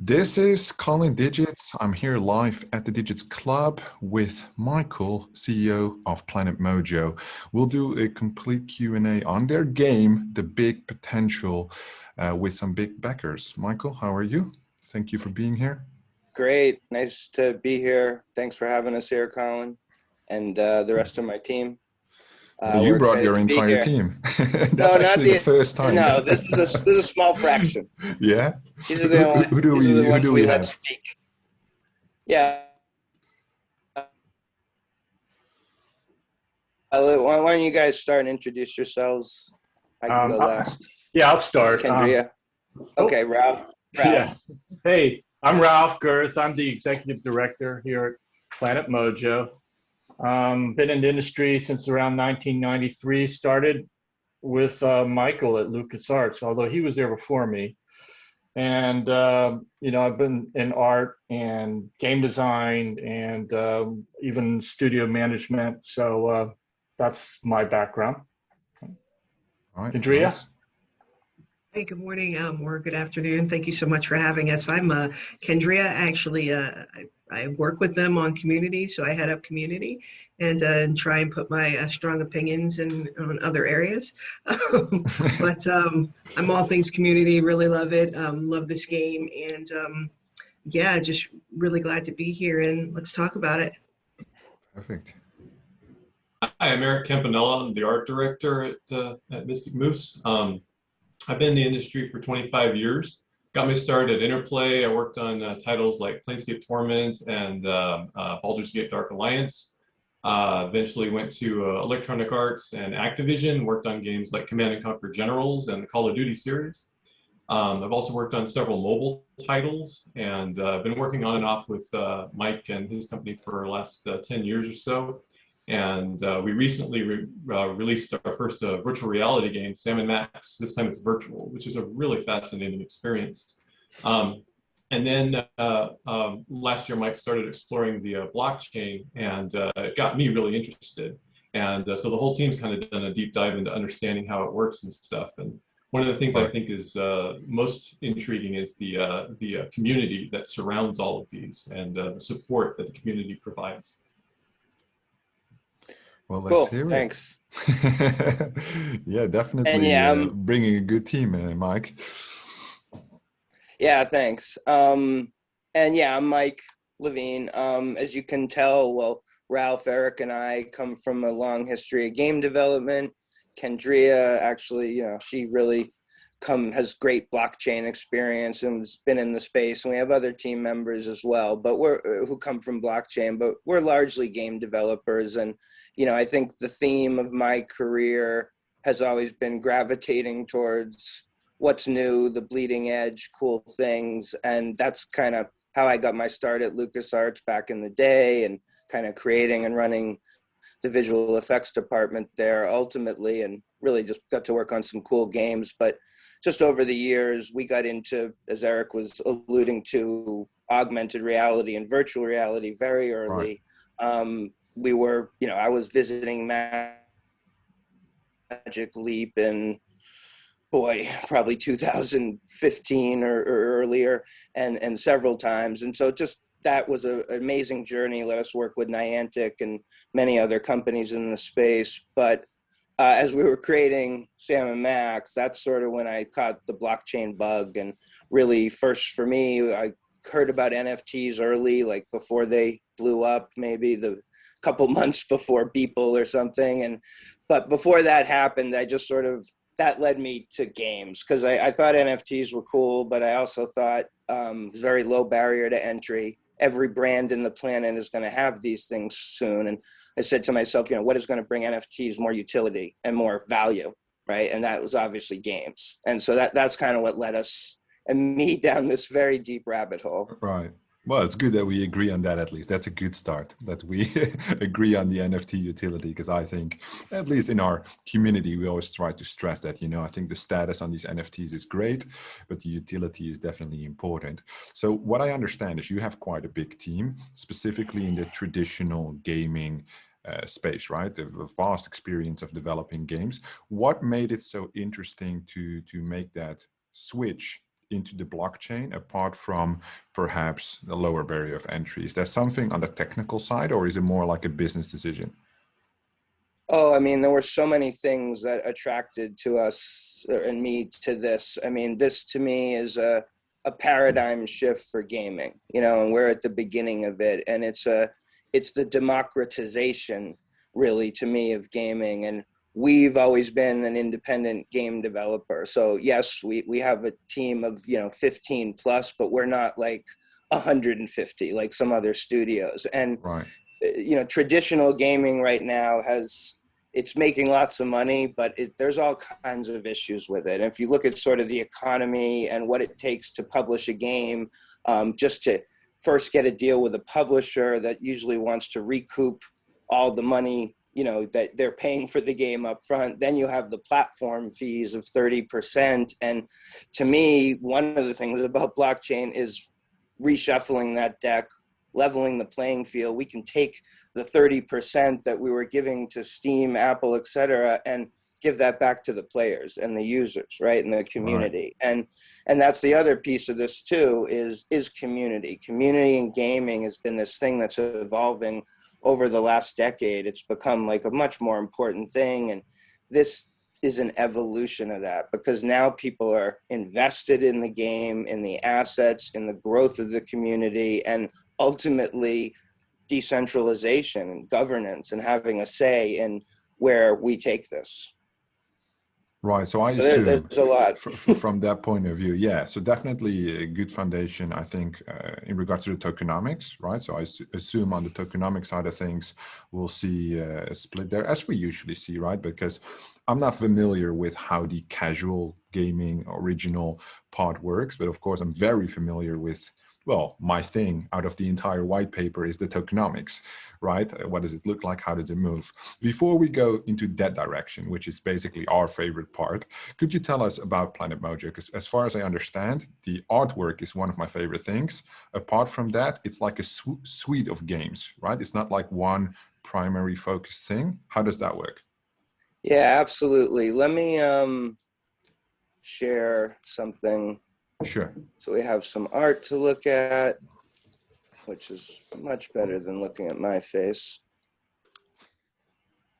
This is Colin Digits. I'm here live at the Digits Club with Michael, CEO of Planet Mojo. We'll do a complete Q&A on their game, The Big Potential, with some big backers. Michael, how are you? Thank you for being here. Great. Nice to be here. Thanks for having us here, Colin, and the rest of my team. You brought your entire team. That's no, actually the first time. No, this is a small fraction. Yeah. These are the only, who do we let have? speak. Yeah. Why don't you guys start and introduce yourselves? I can go last. Yeah, I'll start. Kendria. Okay, Ralph. Yeah. Hey, I'm Ralph Girth. I'm the executive director here at Planet Mojo. Been in the industry since around 1993. Started with Michael at LucasArts, although he was there before me. And, I've been in art and game design and even studio management. So that's my background. All right, Andrea? nice. Hey, good morning or good afternoon. Thank you so much for having us. I'm Kendria. Actually, I work with them on community, so I head up community and try and put my strong opinions on other areas. But I'm all things community, really love it, love this game, and yeah, just really glad to be here, and let's talk about it. Perfect. Hi, I'm Eric Campanella. I'm the art director at Mystic Moose. I've been in the industry for 25 years. Got me started at Interplay. I worked on titles like Planescape Torment and Baldur's Gate Dark Alliance. Eventually went to Electronic Arts and Activision, worked on games like Command & Conquer Generals and the Call of Duty series. I've also worked on several mobile titles and been working on and off with Mike and his company for the last 10 years or so. And we recently released our first virtual reality game, Sam & Max. This time it's virtual, which is a really fascinating experience. And then last year, Mike started exploring the blockchain, and it got me really interested. And so the whole team's kind of done a deep dive into understanding how it works and stuff. And one of the things I think is most intriguing is the community that surrounds all of these and the support that the community provides. Well, let's hear it. Thanks. Yeah, definitely. And yeah, bringing a good team, Mike. Yeah, thanks. And yeah, I'm Mike Levine. As you can tell, well, Ralph, Eric, and I come from a long history of game development. Kendria, actually, she really has great blockchain experience and has been in the space. And we have other team members as well, but who come from blockchain, but we're largely game developers. And, I think the theme of my career has always been gravitating towards what's new, the bleeding edge, cool things. And that's kind of how I got my start at LucasArts back in the day, and kind of creating and running the visual effects department there ultimately, and really just got to work on some cool games. But just over the years, we got into, as Eric was alluding to, augmented reality and virtual reality very early. Right. We were, I was visiting Magic Leap in, probably 2015 or earlier, and several times. And so just that was an amazing journey. Let us work with Niantic and many other companies in the space. But as we were creating Sam & Max, that's sort of when I caught the blockchain bug. And really, first for me, I heard about NFTs early, like before they blew up, maybe the couple months before Beeple or something. But before that happened, I just that led me to games, because I thought NFTs were cool, but I also thought it was very low barrier to entry. Every brand in the planet is going to have these things soon. And I said to myself, what is going to bring NFTs more utility and more value, right? And that was obviously games. And so that's kind of what led us and me down this very deep rabbit hole. Right. Well, it's good that we agree on that, at least. That's a good start, that we agree on the NFT utility, because I think, at least in our community, we always try to stress that, I think the status on these NFTs is great, but the utility is definitely important. So what I understand is you have quite a big team, specifically in the traditional gaming space, right? A vast experience of developing games. What made it so interesting to make that switch into the blockchain apart from perhaps the lower barrier of entry? Is there something on the technical side, or is it more like a business decision? Oh, I mean, there were so many things that attracted to us and me to this. I mean, this to me is a paradigm shift for gaming, you know, and we're at the beginning of it. And it's the democratization, really, to me, of gaming. And we've always been an independent game developer. So yes, we have a team of, you know, 15 plus, but we're not like 150 like some other studios. And Right. you know, traditional gaming right now it's making lots of money, but there's all kinds of issues with it. And if you look at sort of the economy and what it takes to publish a game, just to first get a deal with a publisher that usually wants to recoup all the money, you know, that they're paying for the game up front, then you have the platform fees of 30%. And to me, one of the things about blockchain is reshuffling that deck, leveling the playing field. We can take the 30% that we were giving to Steam, Apple, et cetera, and give that back to the players and the users, right, and the community. Right. And that's the other piece of this too, is community. Community in gaming has been this thing that's evolving over the last decade. It's become like a much more important thing, and this is an evolution of that, because now people are invested in the game, in the assets, in the growth of the community, and ultimately decentralization and governance and having a say in where we take this. Right. So I assume there's a lot from that point of view. Yeah. So definitely a good foundation, I think, in regards to the tokenomics, right? So I assume on the tokenomics side of things, we'll see a split there, as we usually see, right? Because I'm not familiar with how the casual gaming original part works, but of course I'm very familiar with, well, my thing out of the entire white paper is the tokenomics, right? What does it look like? How does it move? Before we go into that direction, which is basically our favorite part, could you tell us about Planet Mojo? Because as far as I understand, the artwork is one of my favorite things. Apart from that, it's like a suite of games, right? It's not like one primary focus thing. How does that work? Yeah, absolutely. Let me share something. Sure. So we have some art to look at, which is much better than looking at my face.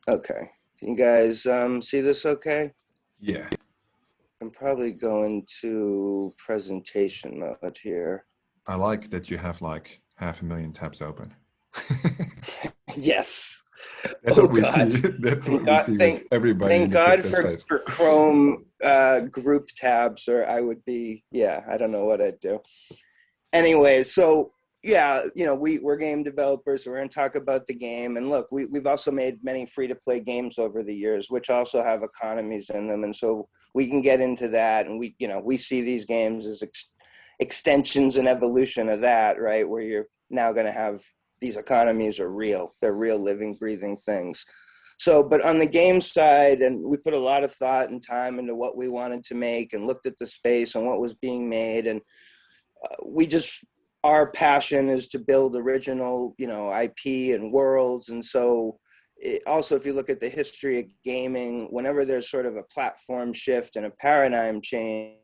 Okay. Can you guys see this okay? Yeah. I'm probably going to presentation mode here. I like that you have like 500,000 tabs open. Yes. That's what we see. That's what we see with everybody. Thank God for Chrome group tabs, or I would be, yeah, I don't know what I'd do. Anyway, so yeah, you know, we're game developers. So we're going to talk about the game. And look, we've also made many free-to-play games over the years, which also have economies in them. And so we can get into that. And we see these games as extensions and evolution of that, right? Where you're now going to have these economies are real. They're real living, breathing things. So, but on the game side, and we put a lot of thought and time into what we wanted to make and looked at the space and what was being made. And our passion is to build original, you know, IP and worlds. And so also, if you look at the history of gaming, whenever there's sort of a platform shift and a paradigm change,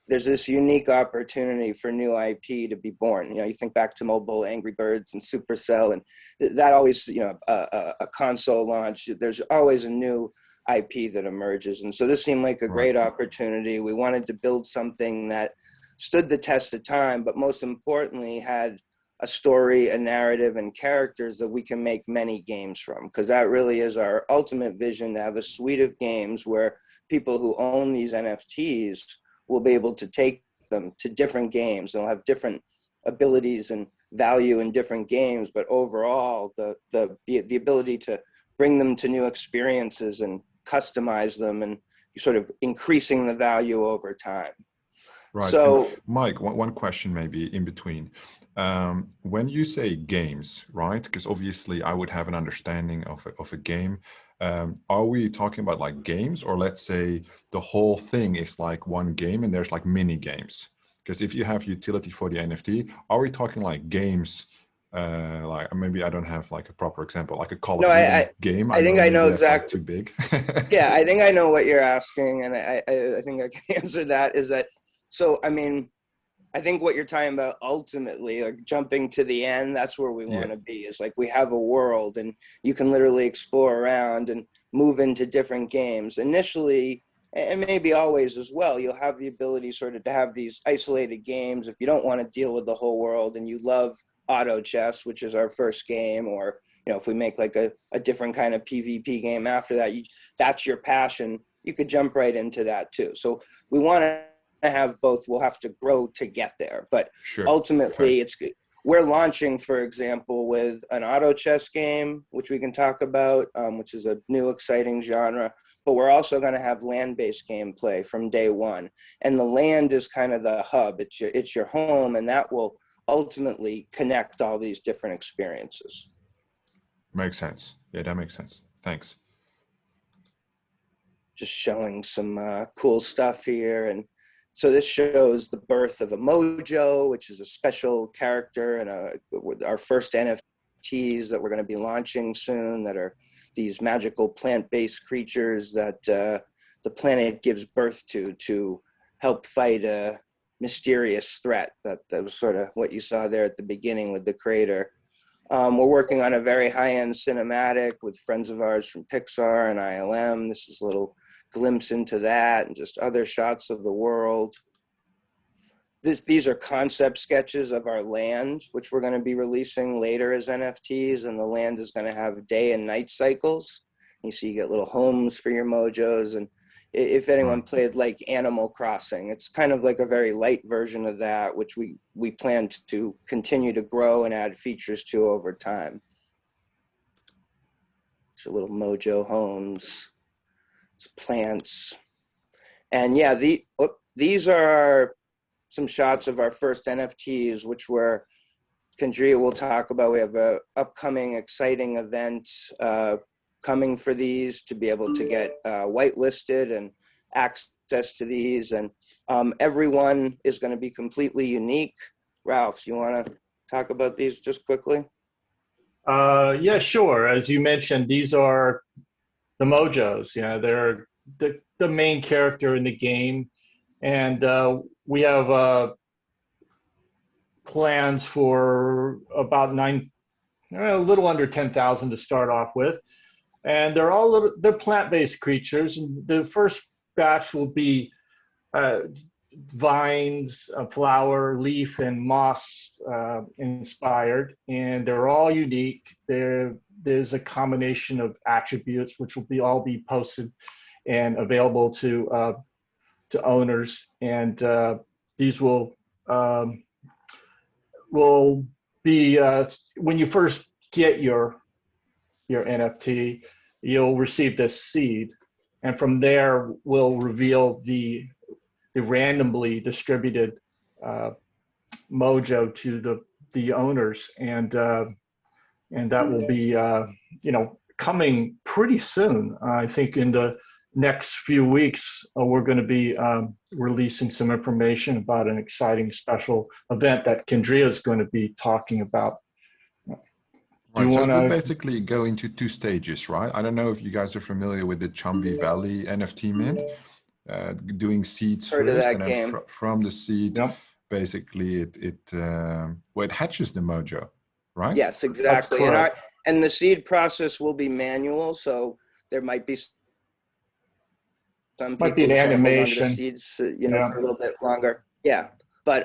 there's this unique opportunity for new IP to be born. You know, you think back to mobile, Angry Birds and Supercell, and that always, you know, a console launch, there's always a new IP that emerges. And so this seemed like a great opportunity. We wanted to build something that stood the test of time, but most importantly had a story, a narrative, and characters that we can make many games from, because that really is our ultimate vision, to have a suite of games where people who own these NFTs will be able to take them to different games. They'll have different abilities and value in different games, but overall, the ability to bring them to new experiences and customize them, and sort of increasing the value over time. Right. So, and Mike, one question maybe in between. When you say games, right? Because obviously I would have an understanding of a game. Are we talking about like games, or let's say the whole thing is like one game and there's like mini games? Because if you have utility for the NFT, are we talking like games Like maybe I don't have like a proper example, like a Call of No, Duty game. I think I maybe know that's like exactly. too big. Yeah, I think I know what you're asking, and I think I can answer that. Is that so? I mean, I think what you're talking about ultimately, like jumping to the end, that's where we Yeah, want to be. Is like we have a world, and you can literally explore around and move into different games. Initially, and maybe always as well, you'll have the ability sort of to have these isolated games if you don't want to deal with the whole world and you love auto chess, which is our first game, or if we make like a different kind of PvP game after that, that's your passion. You could jump right into that too. So we want to have both. We'll have to grow to get there, but sure. ultimately it's good. We're launching, for example, with an auto chess game, which we can talk about, which is a new exciting genre, but we're also going to have land-based gameplay from day one. And the land is kind of the hub. It's your home, and that will ultimately connect all these different experiences. Makes sense. Yeah, that makes sense. Thanks. Just showing some cool stuff here. And so this shows the birth of a Mojo, which is a special character and our first NFTs that we're going to be launching soon, that are these magical plant-based creatures that the planet gives birth to help fight a mysterious threat. That was sort of what you saw there at the beginning with the crater. We're working on a very high-end cinematic with friends of ours from Pixar and ILM. This is a little glimpse into that, and just other shots of the world. These are concept sketches of our land, which we're going to be releasing later as NFTs, and the land is going to have day and night cycles. You see, you get little homes for your Mojos, and if anyone played like Animal Crossing, it's kind of like a very light version of that, which we plan to continue to grow and add features to over time. So little Mojo homes, plants. And yeah, these are some shots of our first NFTs, which Kendria will talk about. We have a upcoming exciting event coming for these to be able to get whitelisted and access to these. And everyone is going to be completely unique. Ralph, you want to talk about these just quickly? Yeah, sure. As you mentioned, these are the Mojos. They're the main character in the game. And we have plans for about a little under 10,000 to start off with. And they're plant-based creatures. And the first batch will be vines, flower, leaf, and moss inspired. And they're all unique. There's a combination of attributes which will all be posted and available to owners, and these will be when you first get your NFT, you'll receive this seed, and from there we'll reveal the randomly distributed Mojo to the owners, and that will be coming pretty soon. I think in the next few weeks, we're going to be releasing some information about an exciting special event that Kendria is going to be talking about. Right, so we basically go into two stages, right? I don't know if you guys are familiar with the Chumbi Valley NFT mint, doing seeds first, and then from the seed, basically it hatches the Mojo, right? Yes, exactly. And the seed process will be manual, so there might be some people an animation. The seeds, for a little bit longer. Yeah, but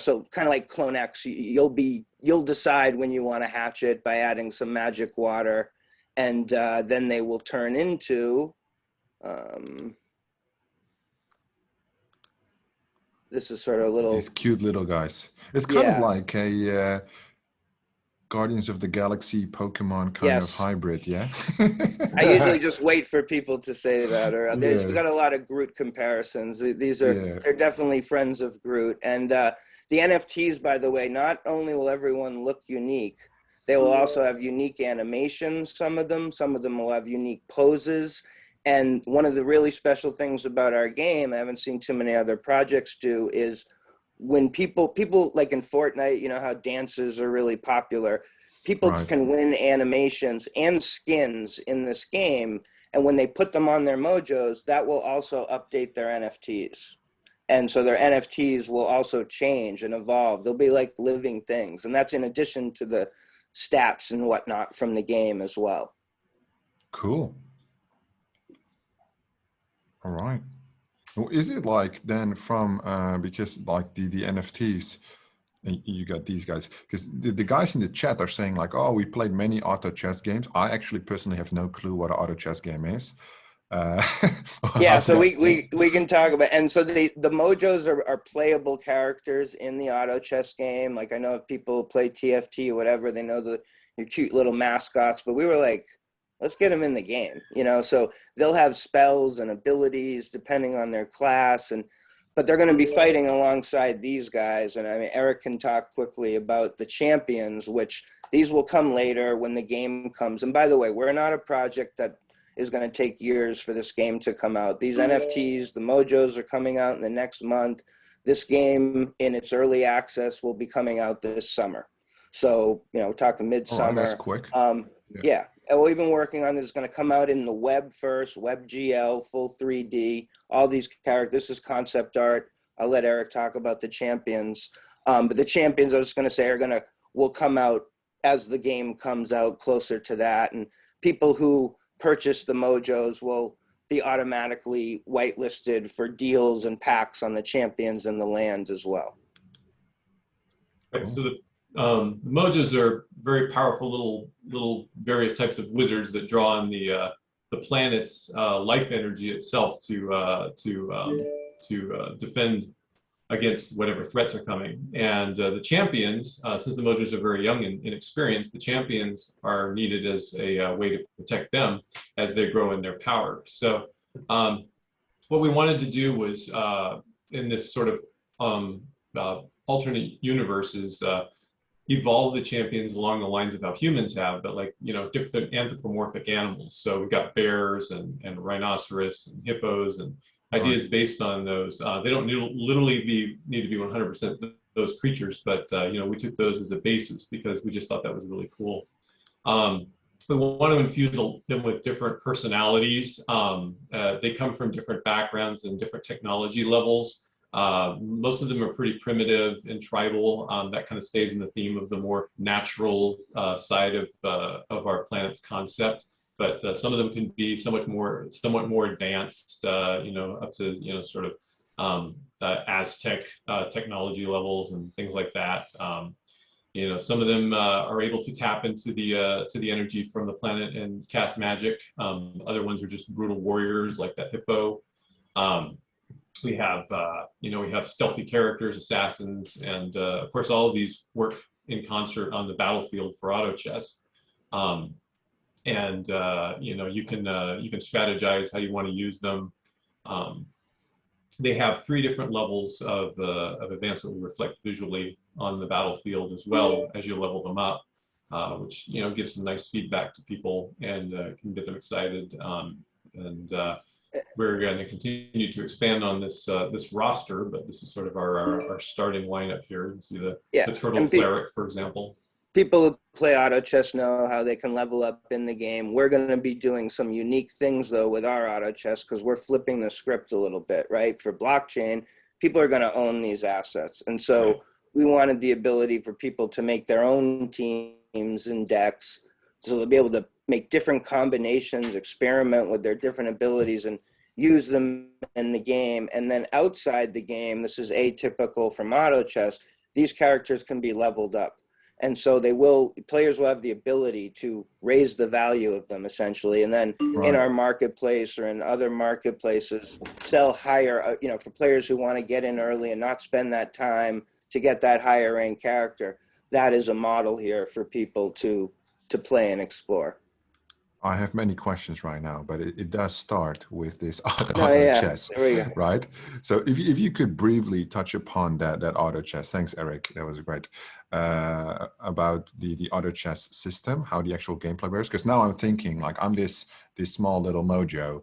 so kind of like Clone X, you'll decide when you want to hatch it by adding some magic water, and then they will turn into. This is sort of these cute little guys. It's kind of like a Guardians of the Galaxy Pokemon kind of hybrid, yeah? I usually just wait for people to say that, or there's got a lot of Groot comparisons. These are they're definitely friends of Groot. And the NFTs, by the way, not only will everyone look unique, they will also have unique animations, some of them will have unique poses. And one of the really special things about our game, I haven't seen too many other projects do, is when people like in Fortnite, you know how dances are really popular. People Right. can win animations and skins in this game, and when they put them on their Mojos, that will also update their NFTs. And so their NFTs will also change and evolve. They'll be like living things. And that's in addition to the stats and whatnot from the game as well. Cool. All right. Well, is it like then from, because like the NFTs, you got these guys, because the guys in the chat are saying like, oh, we played many auto chess games. I actually personally have no clue what an auto chess game is. Yeah, so we can talk about, and so the Mojos are playable characters in the auto chess game. Like I know if people play TFT or whatever, they know your cute little mascots, but we were like, let's get them in the game, you know? So they'll have spells and abilities depending on their class, but they're going to be fighting alongside these guys. And I mean, Eric can talk quickly about the champions, which these will come later when the game comes. And by the way, we're not a project that is going to take years for this game to come out. These NFTs, the Mojos are coming out in the next month. This game in its early access will be coming out this summer. So, you know, we're talking midsummer. Oh, that's quick. Yeah. And we've been working on this. It's going to come out in the web first, WebGL, full 3D, all these characters. This is concept art. I'll let Eric talk about the champions. But the champions, I was going to say, will come out as the game comes out closer to that. And people who purchase the Mojos will be automatically whitelisted for deals and packs on the champions and the land as well. Right, so the Mojos are very powerful little various types of wizards that draw on the planet's life energy itself to defend against whatever threats are coming. And the champions, since the Mojos are very young and inexperienced, the champions are needed as a way to protect them as they grow in their power. So what we wanted to do was, in this sort of alternate universes, evolve the champions along the lines of how humans have, but like, you know, different anthropomorphic animals. So we've got bears and rhinoceros and hippos and ideas based on those. They don't literally need to be 100% those creatures, but you know, we took those as a basis because we just thought that was really cool. We want to infuse them with different personalities. They come from different backgrounds and different technology levels. Most of them are pretty primitive and tribal. That kind of stays in the theme of the more natural side of our planet's concept. But some of them can be somewhat more advanced, you know, up to, you know, sort of Aztec technology levels and things like that. You know, some of them are able to tap into the energy from the planet and cast magic. Other ones are just brutal warriors, like that hippo. We have, you know, we have stealthy characters, assassins, and of course, all of these work in concert on the battlefield for auto chess. And you know, you can strategize how you want to use them. They have 3 different levels of advancement we reflect visually on the battlefield as well as you level them up, which, you know, gives some nice feedback to people and can get them excited. We're going to continue to expand on this this roster, but this is sort of our starting lineup here. You can see the turtle cleric, for example. People who play auto chess know how they can level up in the game. We're going to be doing some unique things, though, with our auto chess because we're flipping the script a little bit, right? For blockchain, people are going to own these assets. And so we wanted the ability for people to make their own teams and decks. So they'll be able to make different combinations, experiment with their different abilities and use them in the game. And then outside the game, this is atypical from auto chess, these characters can be leveled up. And so players will have the ability to raise the value of them essentially. And then in our marketplace or in other marketplaces, sell higher, you know, for players who want to get in early and not spend that time to get that higher rank character. That is a model here for people to play and explore. I have many questions right now, but it does start with this auto chess, right? So if you could briefly touch upon that auto chess. Thanks, Eric. That was great. About the auto chess system, how the actual gameplay works. Because now I'm thinking, like, I'm this small little Mojo.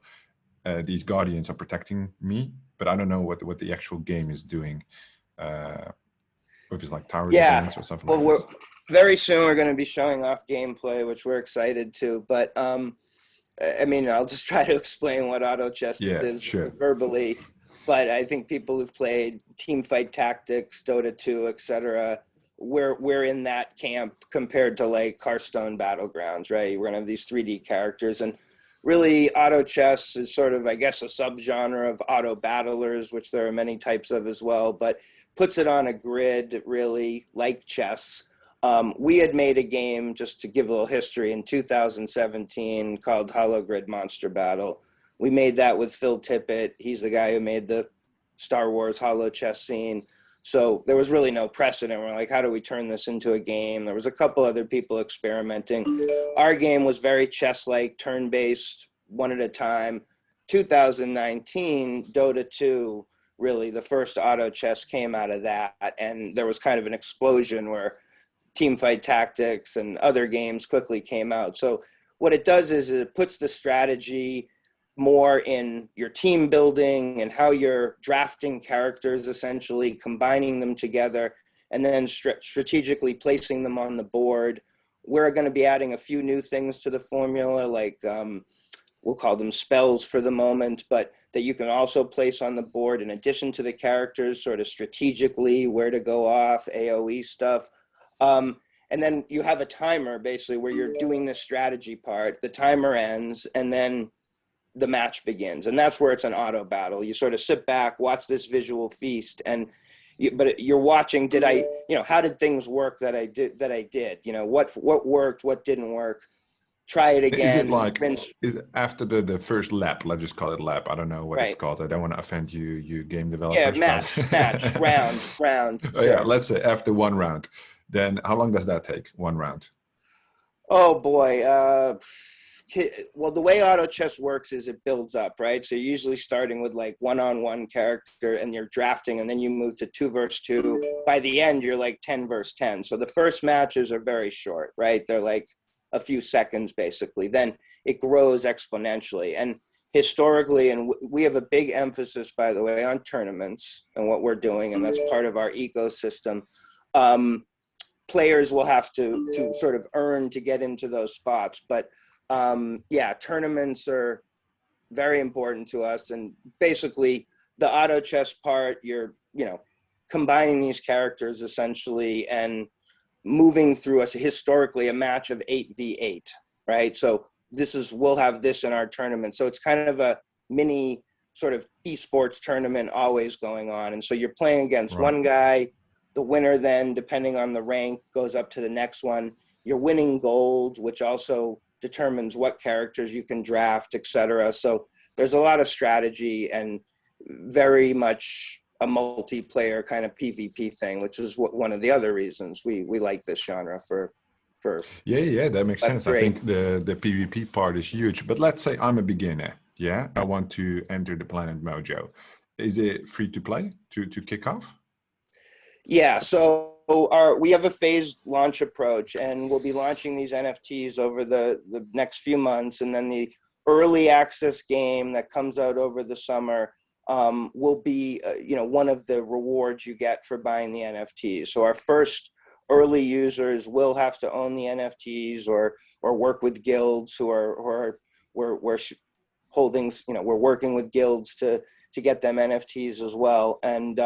These guardians are protecting me, but I don't know what the actual game is doing. if it's like tower Yeah. defense or something Well, like this. very soon we're going to be showing off gameplay, which we're excited to. But I mean, I'll just try to explain what auto chess Yeah, is sure. verbally. But I think people who've played Teamfight Tactics, Dota 2, etc., we're in that camp compared to like Hearthstone Battlegrounds, right? We're gonna have these 3D characters, and really auto chess is sort of, I guess, a subgenre of auto battlers, which there are many types of as well, but puts it on a grid really like chess. We had made a game, just to give a little history, in 2017 called Hollow Grid Monster Battle. We made that with Phil Tippett. He's the guy who made the Star Wars Hollow Chess scene. So there was really no precedent. We're like, how do we turn this into a game? There was a couple other people experimenting. Our game was very chess-like, turn-based, one at a time. 2019, Dota 2, really, the first auto chess came out of that. And there was kind of an explosion where Teamfight Tactics and other games quickly came out. So what it does is it puts the strategy more in your team building and how you're drafting characters, essentially combining them together, and then strategically placing them on the board. We're going to be adding a few new things to the formula, like we'll call them spells for the moment, but that you can also place on the board in addition to the characters, sort of strategically where to go off, AoE stuff. And then you have a timer, basically, where you're doing this strategy part. The timer ends, and then the match begins, and that's where it's an auto battle. You sort of sit back, watch this visual feast, and but you're watching, did I, how did things work that I did, what worked, what didn't work, try it again. Is it like, is after the first lap, let's just call it lap, I don't know what it's called, I don't want to offend you game developers. Yeah, round. Oh, sure. Yeah, let's say after one round, then how long does that take, one round? Oh boy, well, the way auto chess works is it builds up, right? So you're usually starting with like one-on-one character, and you're drafting, and then you move to 2 versus 2. By the end, you're like 10 versus 10. So the first matches are very short, right? They're like a few seconds, basically. Then it grows exponentially. And historically, and we have a big emphasis, by the way, on tournaments and what we're doing, and that's part of our ecosystem. Players will have to sort of earn to get into those spots, but yeah, tournaments are very important to us. And basically the auto chess part, you're, combining these characters essentially and moving through historically a match of 8v8, right? So we'll have this in our tournament. So it's kind of a mini sort of esports tournament always going on. And so you're playing against one guy, the winner then, depending on the rank, goes up to the next one. You're winning gold, which also determines what characters you can draft, etc. So there's a lot of strategy and very much a multiplayer kind of PvP thing, which is one of the other reasons we like this genre for yeah, that makes sense. 3. I think the PvP part is huge. But let's say I'm a beginner. Yeah, I want to enter the Planet Mojo. Is it free to play to kick off? Yeah, so we have a phased launch approach, and we'll be launching these NFTs over the next few months, and then the early access game that comes out over the summer will be one of the rewards you get for buying the NFTs. So our first early users will have to own the NFTs or work with guilds we're working with guilds to get them NFTs as well. And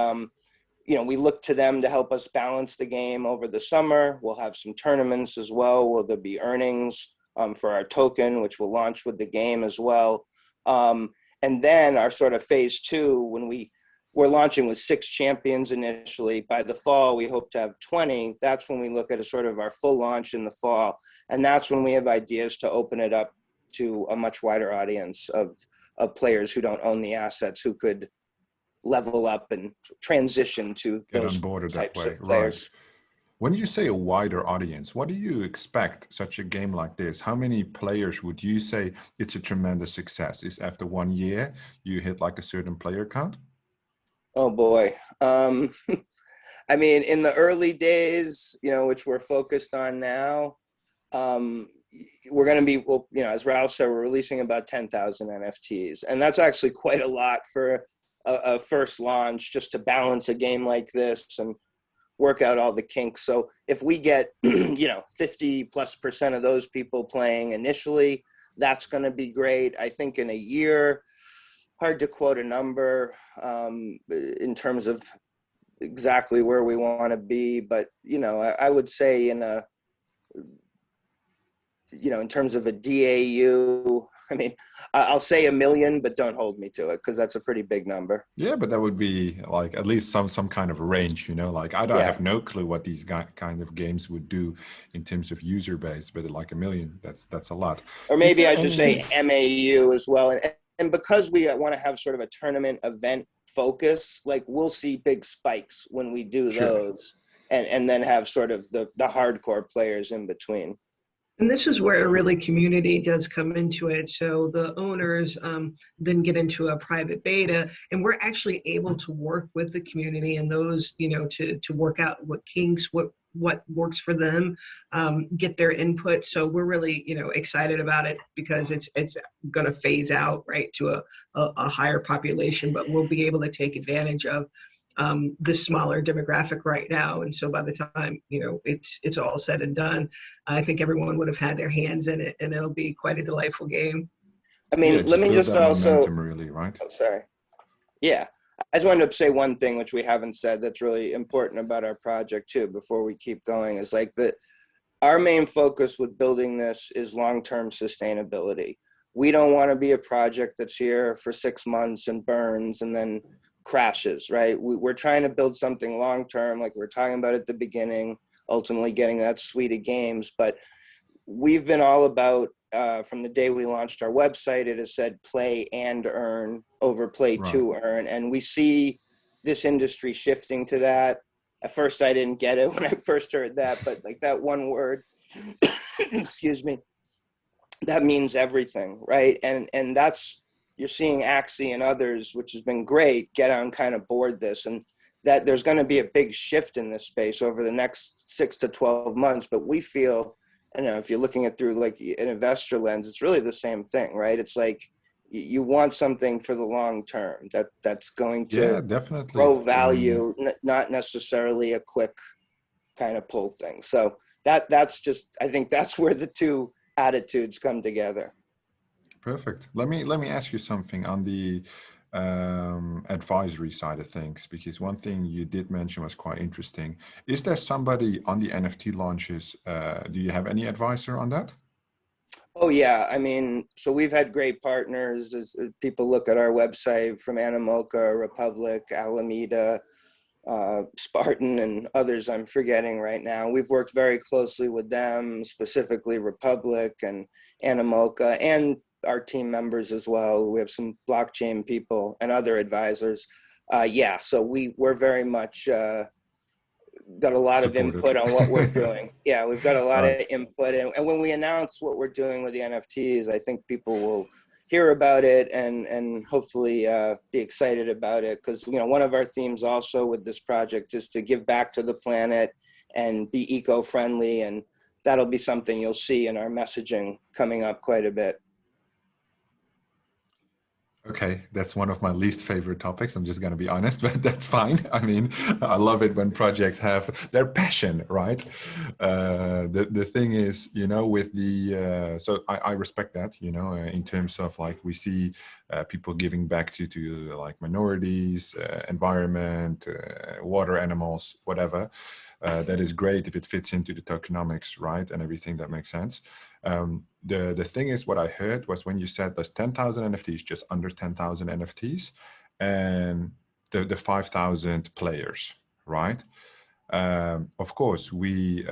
we look to them to help us balance the game over the summer. We'll have some tournaments as well, where there'll be earnings for our token, which will launch with the game as well. And then our sort of phase 2, when we're launching with 6 champions initially. By the fall, we hope to have 20. That's when we look at a sort of our full launch in the fall. And that's when we have ideas to open it up to a much wider audience of players who don't own the assets, who could level up and transition to those types of players. Right. When you say a wider audience, what do you expect such a game like this? How many players would you say it's a tremendous success? Is after 1 year you hit like a certain player count? Oh boy. I mean, in the early days, which we're focused on now, we're going to be, as Ralph said, we're releasing about 10,000 NFTs. And that's actually quite a lot for a first launch, just to balance a game like this. And work out all the kinks. So if we get, 50+% of those people playing initially, that's going to be great. I think in a year, hard to quote a number in terms of exactly where we want to be, but I would say in terms of a DAU, I mean, I'll say 1 million, but don't hold me to it because that's a pretty big number. Yeah, but that would be like at least some kind of range, like I have no clue what these kind of games would do in terms of user base, but like 1 million, that's a lot. Or maybe I should say MAU as well. And because we want to have sort of a tournament event focus, like we'll see big spikes when we do those, and then have sort of the hardcore players in between. And this is where really community does come into it. So the owners then get into a private beta, and we're actually able to work with the community and those, to work out what kinks, what works for them, get their input. So we're really, excited about it because it's going to phase out right to a higher population, but we'll be able to take advantage of the smaller demographic right now. And so by the time, it's all said and done, I think everyone would have had their hands in it, and it'll be quite a delightful game. I mean, let me just also, really, right? Oh, sorry. Yeah. I just wanted to say one thing, which we haven't said, that's really important about our project too, before we keep going, is like that our main focus with building this is long-term sustainability. We don't want to be a project that's here for 6 months and burns and then crashes, right? We're trying to build something long-term, like we're talking about at the beginning, ultimately getting that suite of games. But we've been all about, from the day we launched our website, it has said play and earn over play to earn. And we see this industry shifting to that. At first, I didn't get it when I first heard that, but like that one word, excuse me, that means everything, right? And that's, you're seeing Axie and others, which has been great, get on kind of board this, and that there's going to be a big shift in this space over the next 6 to 12 months. But we feel, I don't know, if you're looking at through like an investor lens, it's really the same thing, right? It's like you want something for the long term that's going to definitely grow value, not necessarily a quick kind of pull thing. So that's just, I think that's where the two attitudes come together. Perfect. Let me ask you something on the advisory side of things, because one thing you did mention was quite interesting. Is there somebody on the NFT launches? Do you have any advisor on that? Oh yeah, I mean, so we've had great partners as people look at our website, from Animoca, Republic, Alameda, Spartan, and others I'm forgetting right now. We've worked very closely with them, specifically Republic and Animoca, and our team members as well. We have some blockchain people and other advisors. So we're very much got a lot of input on what we're doing. Yeah, we've got a lot of input. And when we announce what we're doing with the NFTs, I think people will hear about it and hopefully be excited about it. Because, one of our themes also with this project is to give back to the planet and be eco-friendly. And that'll be something you'll see in our messaging coming up quite a bit. Okay, that's one of my least favorite topics. I'm just going to be honest, but that's fine. I mean, I love it when projects have their passion, right? The thing is, with the, so I respect that, in terms of like, we see people giving back to like minorities, environment, water animals, whatever. That is great if it fits into the tokenomics, right? And everything that makes sense. The thing is, what I heard was when you said there's 10,000 NFTs, just under 10,000 NFTs, and the 5,000 players, right? Of course, we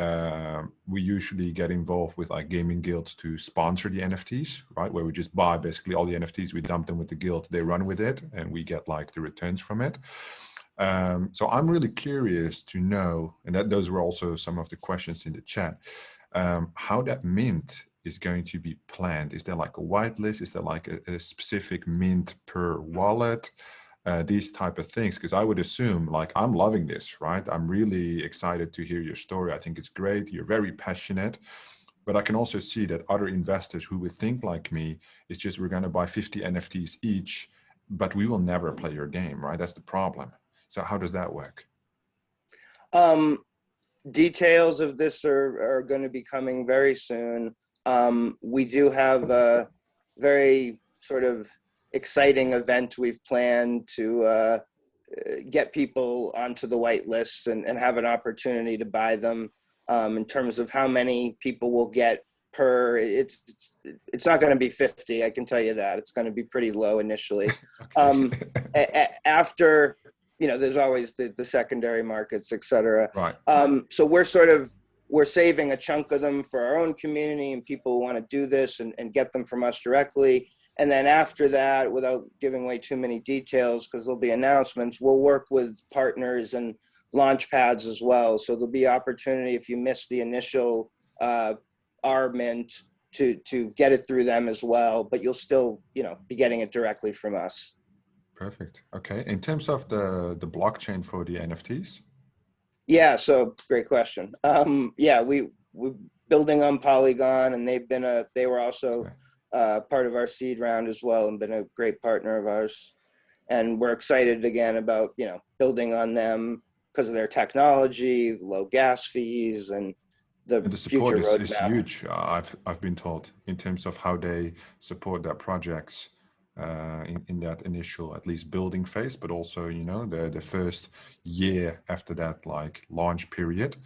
usually get involved with like gaming guilds to sponsor the NFTs, right? Where we just buy basically all the NFTs, we dump them with the guild, they run with it, and we get like the returns from it. So I'm really curious to know, and those were also some of the questions in the chat, how that mint is going to be planned. Is there like a whitelist? Is there like a specific mint per wallet? These type of things, because I would assume, like, I'm loving this, right? I'm really excited to hear your story. I think it's great. You're very passionate. But I can also see that other investors who would think like me, it's just we're going to buy 50 NFTs each, but we will never play your game, right? That's the problem. So how does that work? Details of this are going to be coming very soon. We do have a very sort of exciting event we've planned to get people onto the white lists and have an opportunity to buy them. In terms of how many people will get per, it's not going to be 50, I can tell you that. It's going to be pretty low initially. After, there's always the secondary markets, et cetera. Right. So we're saving a chunk of them for our own community and people who want to do this and get them from us directly. And then after that, without giving away too many details, because there'll be announcements, we'll work with partners and launch pads as well. So there'll be opportunity if you miss the initial R mint to get it through them as well, but you'll still, be getting it directly from us. Perfect. Okay. In terms of the blockchain for the NFTs? Yeah, so great question. We're building on Polygon, and they were also part of our seed round as well and been a great partner of ours. And we're excited again about, building on them because of their technology, low gas fees, and the support future roadmap. is huge. I've been told in terms of how they support their projects in that initial, at least building phase, but also, the first year after that, like launch period.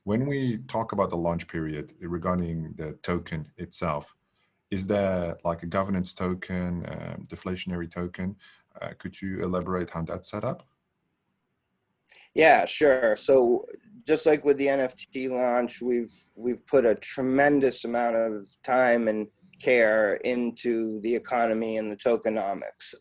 When we talk about the launch period regarding the token itself, is there like a governance token, deflationary token? Could you elaborate how that's set up? Yeah, sure. So just like with the NFT launch, we've put a tremendous amount of time and care into the economy and the tokenomics.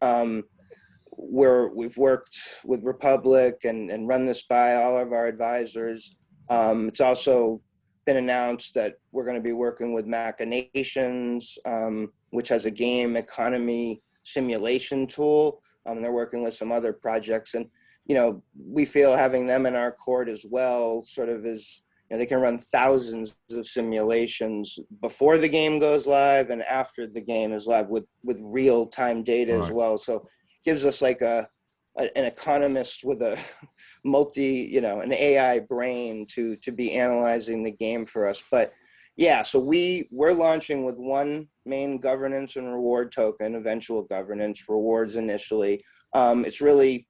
We've worked with Republic and run this by all of our advisors. It's also been announced that we're going to be working with Machinations, which has a game economy simulation tool. They're working with some other projects, and we feel having them in our court as well sort of is, they can run thousands of simulations before the game goes live and after the game is live with real-time data as well. So gives us like an economist with a an AI brain to be analyzing the game for us. But yeah, so we're launching with one main governance and reward token, eventual governance, rewards initially. It's really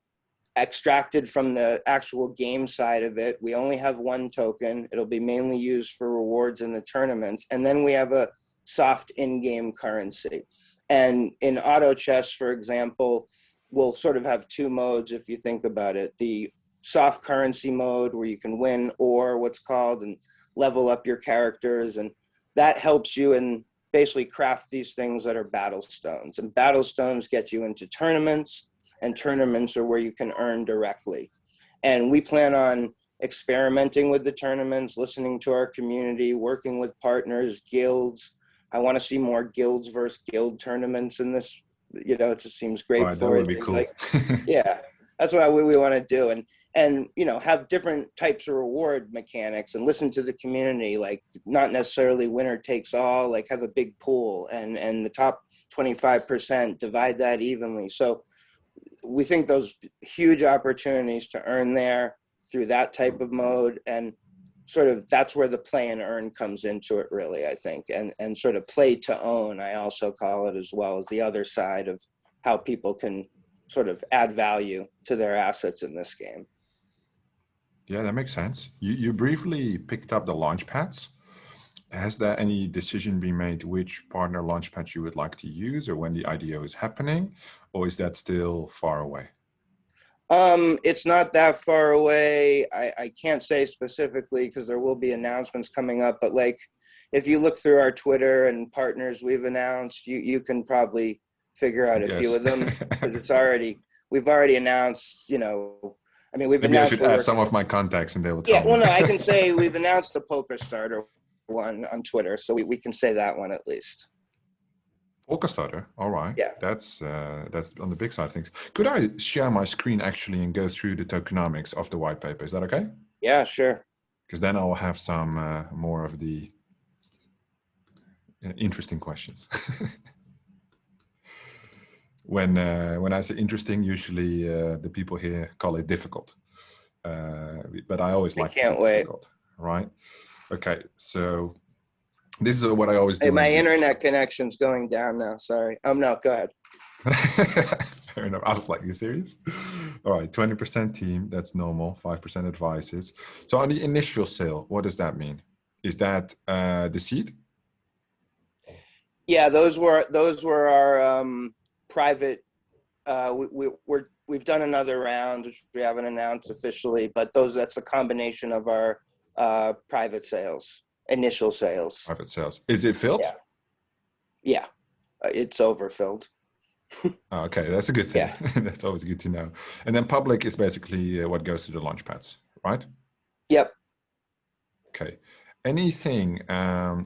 extracted from the actual game side of it. We only have one token. It'll be mainly used for rewards in the tournaments. And then we have a soft in-game currency. And in auto chess, for example, we'll sort of have two modes if you think about it. The soft currency mode where you can win or what's called and level up your characters. And that helps you in basically craft these things that are battle stones. And battle stones get you into tournaments, and tournaments are where you can earn directly. And we plan on experimenting with the tournaments, listening to our community, working with partners, guilds. I want to see more guilds versus guild tournaments in this. It just seems great for that would be cool. Yeah, that's what we want to do. And have different types of reward mechanics and listen to the community, like not necessarily winner takes all, like have a big pool and the top 25% divide that evenly. So we think those huge opportunities to earn there through that type of mode, and sort of that's where the play and earn comes into it really, I think, and sort of play to own, I also call it, as well as the other side of how people can sort of add value to their assets in this game. Yeah, that makes sense. You briefly picked up the launch pads. Has there any decision been made which partner launch pad you would like to use or when the IDO is happening, or is that still far away? It's not that far away. I can't say specifically because there will be announcements coming up, but like if you look through our Twitter and partners we've announced, you can probably figure out a few of them because we've already announced, we've Maybe announced. I should ask some of my contacts and they will tell me. Yeah, well, no, I can say we've announced the Poker Starter one on Twitter, so we can say that one at least. Poker Starter, all right. Yeah, that's on the big side of things. Could I share my screen actually and go through the tokenomics of the white paper? Is that okay? Yeah, sure. Because then I'll have some more of the interesting questions. When I say interesting, usually the people here call it difficult. but I always I like to can't be wait. difficult, right? Okay, so this is what I always do. Hey, my internet connection's going down now. Sorry. No, go ahead. Fair enough. I was like, you serious? All right, 20% team, that's normal, 5% advices. So on the initial sale, what does that mean? Is that the seed? Yeah, those were our private. We've done another round, which we haven't announced officially, but that's a combination of our private sales, initial sales. Private sales. Is it filled? Yeah, it's overfilled. Oh, okay, that's a good thing. Yeah. That's always good to know. And then public is basically what goes to the launch pads, right? Yep. Okay. Anything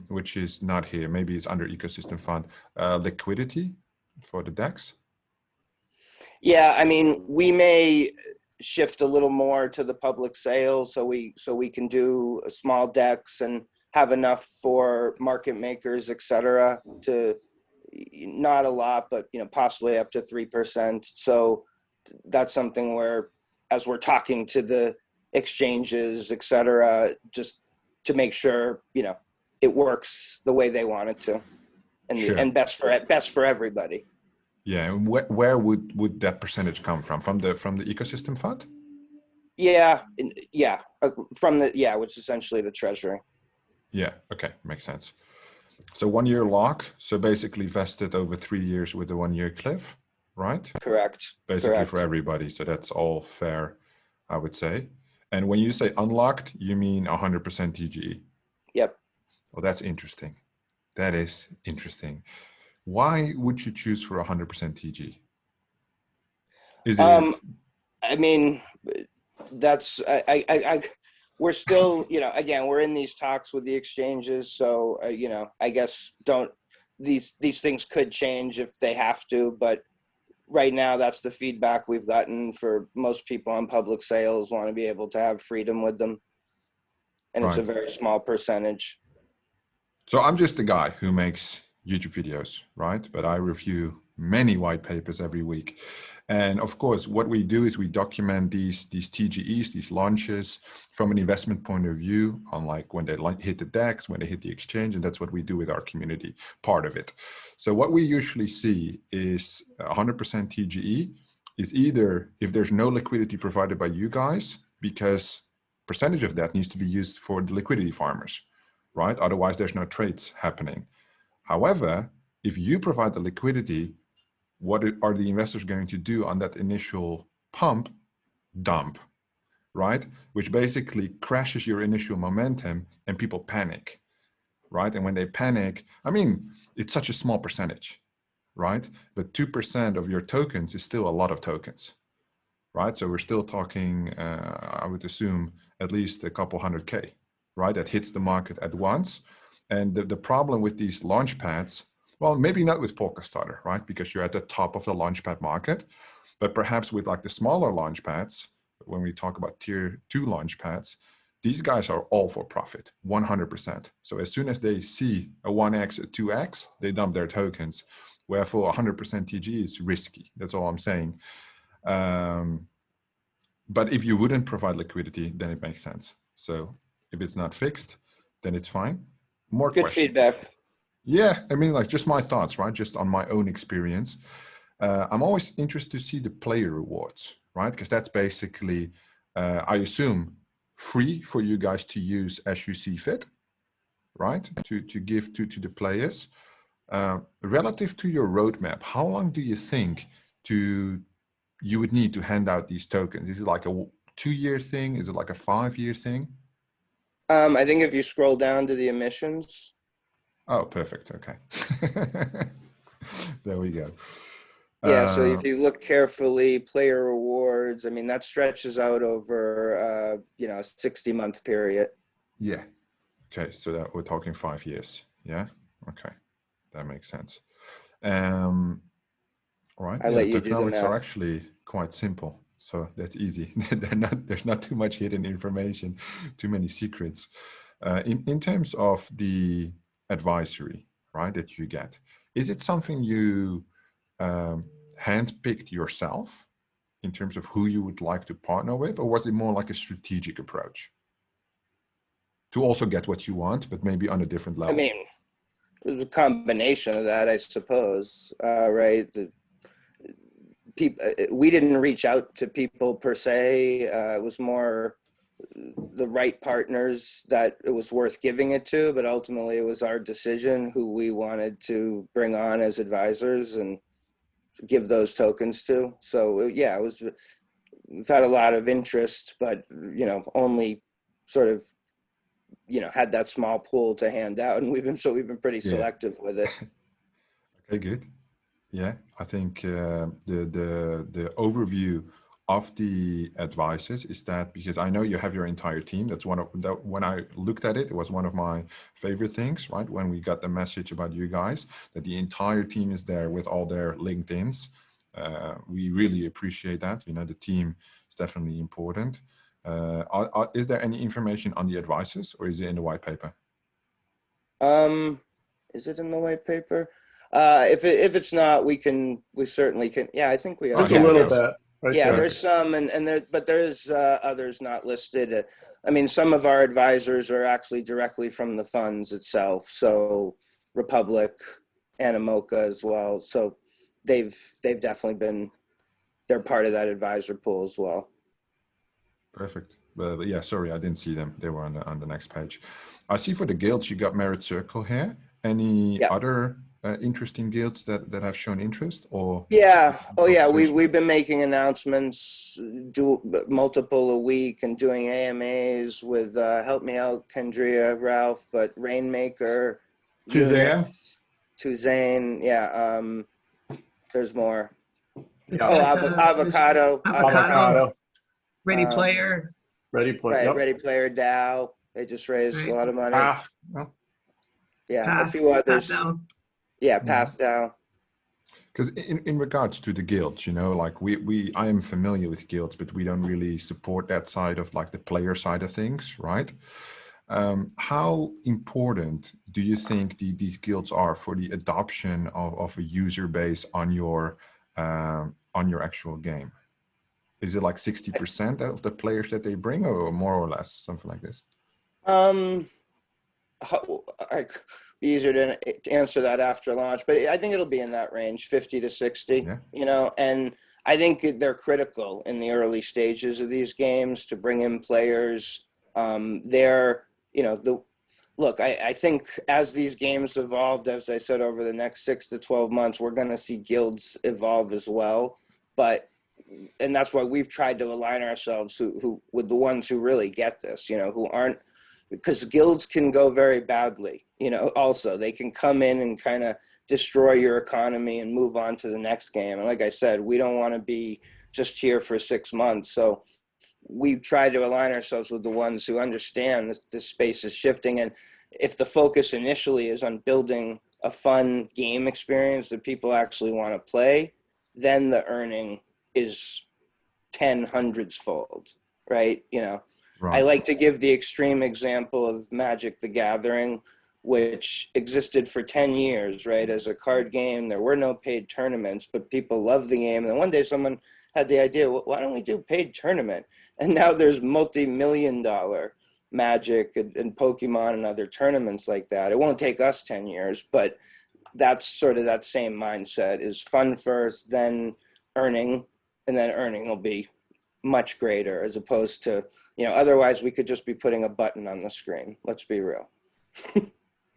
which is not here, maybe it's under ecosystem fund, liquidity for the DEX? Yeah, I mean, we may shift a little more to the public sales, so we can do a small DEX and have enough for market makers, et cetera, to not a lot, but possibly up to 3%. So that's something where, as we're talking to the exchanges, et cetera, just to make sure it works the way they want it to, and Sure. and best for everybody. Yeah, and where would that percentage come from? From the ecosystem fund? Yeah, which is essentially the treasury. Yeah, okay, makes sense. So 1 year lock, so basically vested over 3 years with a 1 year cliff, right? Correct. Basically Correct. for everybody, so that's all fair, I would say. And when you say unlocked, you mean 100% TGE? Yep. Well, that's interesting. That is interesting. Why would you choose for 100% TG? Is it? I mean, that's we're still, again, we're in these talks with the exchanges, so I guess these things could change if they have to, but right now that's the feedback we've gotten. For most people on public sales want to be able to have freedom with them, and it's a very small percentage. So I'm just a guy who makes YouTube videos, right? But I review many white papers every week. And of course, what we do is we document these TGEs, these launches from an investment point of view, on like when they hit the DEX, when they hit the exchange, and that's what we do with our community, part of it. So what we usually see is 100% TGE is either if there's no liquidity provided by you guys, because percentage of that needs to be used for the liquidity farmers, right? Otherwise, there's no trades happening. However, if you provide the liquidity, what are the investors going to do on that initial pump? Dump, right? Which basically crashes your initial momentum and people panic, right? And when they panic, I mean, it's such a small percentage, right? But 2% of your tokens is still a lot of tokens, right? So we're still talking, I would assume, at least a couple 100K, right? That hits the market at once. And the problem with these launch pads, well, maybe not with Polkastarter, right? Because you're at the top of the launchpad market, but perhaps with like the smaller launch pads, when we talk about tier 2 launch pads, these guys are all for profit, 100%. So as soon as they see a 1x, a 2x, they dump their tokens. Wherefore 100% TG is risky. That's all I'm saying. But if you wouldn't provide liquidity, then it makes sense. So if it's not fixed, then it's fine. More good questions. Feedback. Yeah, I mean, like just my thoughts, right? Just on my own experience. I'm always interested to see the player rewards, right? Because that's basically, I assume, free for you guys to use as you see fit, right? To give to the players. Relative to your roadmap, how long do you think you would need to hand out these tokens? Is it like a 2-year thing? Is it like a 5-year thing? I think if you scroll down to the emissions. Oh, perfect. Okay. There we go. Yeah, so if you look carefully, player rewards, I mean, that stretches out over, a 60-month period. Yeah. Okay, so that we're talking 5 years. Yeah. Okay, that makes sense. All right. I let you do the Tokenomics math. are actually quite simple, so that's easy. There's not too much hidden information, too many secrets. In terms of the advisory, right, that you get, is it something you handpicked yourself in terms of who you would like to partner with, or was it more like a strategic approach to also get what you want, but maybe on a different level? I mean, it was a combination of that, I suppose, right? We didn't reach out to people per se. It was more the right partners that it was worth giving it to, but ultimately it was our decision who we wanted to bring on as advisors and give those tokens to. So yeah, we've had a lot of interest, but only sort of had that small pool to hand out, and we've been pretty selective with it. Okay, good. Yeah, I think the overview of the advisors is that, because I know you have your entire team. That's one of that. When I looked at it, it was one of my favorite things, right? When we got the message about you guys, that the entire team is there with all their LinkedIns. We really appreciate that. The team is definitely important. Is there any information on the advisors, or is it in the white paper? Is it in the white paper? If it's not, we certainly can. Yeah, I think we have. Just a little bit. Right yeah, there. there's some, but there's others not listed. I mean, some of our advisors are actually directly from the funds itself. So Republic, Animoca as well. So they've definitely they're part of that advisor pool as well. Perfect. But yeah, sorry, I didn't see them. They were on the next page. I see for the guilds you got Merit Circle here. Any other interesting guilds that have shown interest, or? Yeah. Oh yeah. We've been making announcements, do multiple a week, and doing AMAs with help me out, Kendria, Ralph, but Rainmaker, Tuzane. Yeah. There's more. Yeah. Oh, Avocado. Ready Player. Ready Player. Right. Yep. Ready Player DAO. They just raised a lot of money. Path. Yeah. Path, a few others. Yeah. Path DAO. Because in regards to the guilds, like I am familiar with guilds, but we don't really support that side of like the player side of things, right? How important do you think these guilds are for the adoption of a user base on your actual game? Is it like 60% of the players that they bring, or more or less, something like this? Easier to answer that after launch, but I think it'll be in that range, 50 to 60. Yeah. And I think they're critical in the early stages of these games to bring in players. Look, I think as these games evolved, as I said, over the next 6 to 12 months, we're going to see guilds evolve as well. And that's why we've tried to align ourselves who with the ones who really get this, who aren't, because guilds can go very badly, also they can come in and kind of destroy your economy and move on to the next game. And like I said, we don't want to be just here for 6 months. So we've tried to align ourselves with the ones who understand this space is shifting. And if the focus initially is on building a fun game experience that people actually want to play, then the earning is 10 hundreds fold, right? Right. I like to give the extreme example of Magic the Gathering, which existed for 10 years, right? As a card game, there were no paid tournaments, but people loved the game. And then one day someone had the idea, well, why don't we do paid tournament? And now there's multi-million-dollar Magic and Pokemon and other tournaments like that. It won't take us 10 years, but that's sort of that same mindset, is fun first, then earning, and then earning will be much greater, as opposed to, otherwise we could just be putting a button on the screen. Let's be real.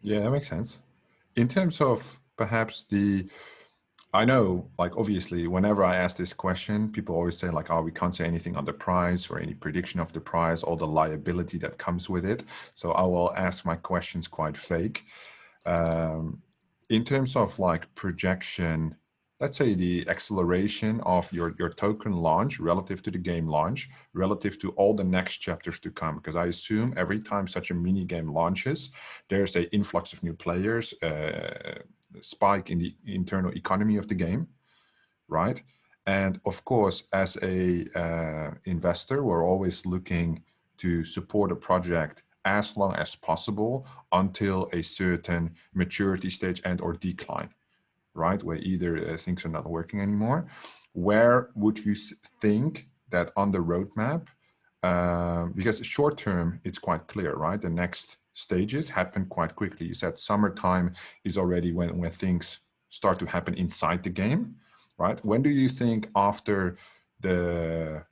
Yeah, that makes sense. In terms of perhaps I know, like, obviously, whenever I ask this question, people always say like, oh, we can't say anything on the price or any prediction of the price, all the liability that comes with it. So I will ask my questions quite fake. In terms of like projection, let's say the acceleration of your token launch relative to the game launch, relative to all the next chapters to come, because I assume every time such a mini game launches, there's an influx of new players, spike in the internal economy of the game, right? And of course, as a investor, we're always looking to support a project as long as possible until a certain maturity stage and or decline, right? Where either things are not working anymore. where would you think that on the roadmap, because short term, it's quite clear, right? The next stages happen quite quickly. You said summertime is already when things start to happen inside the game, right? When do you think after the,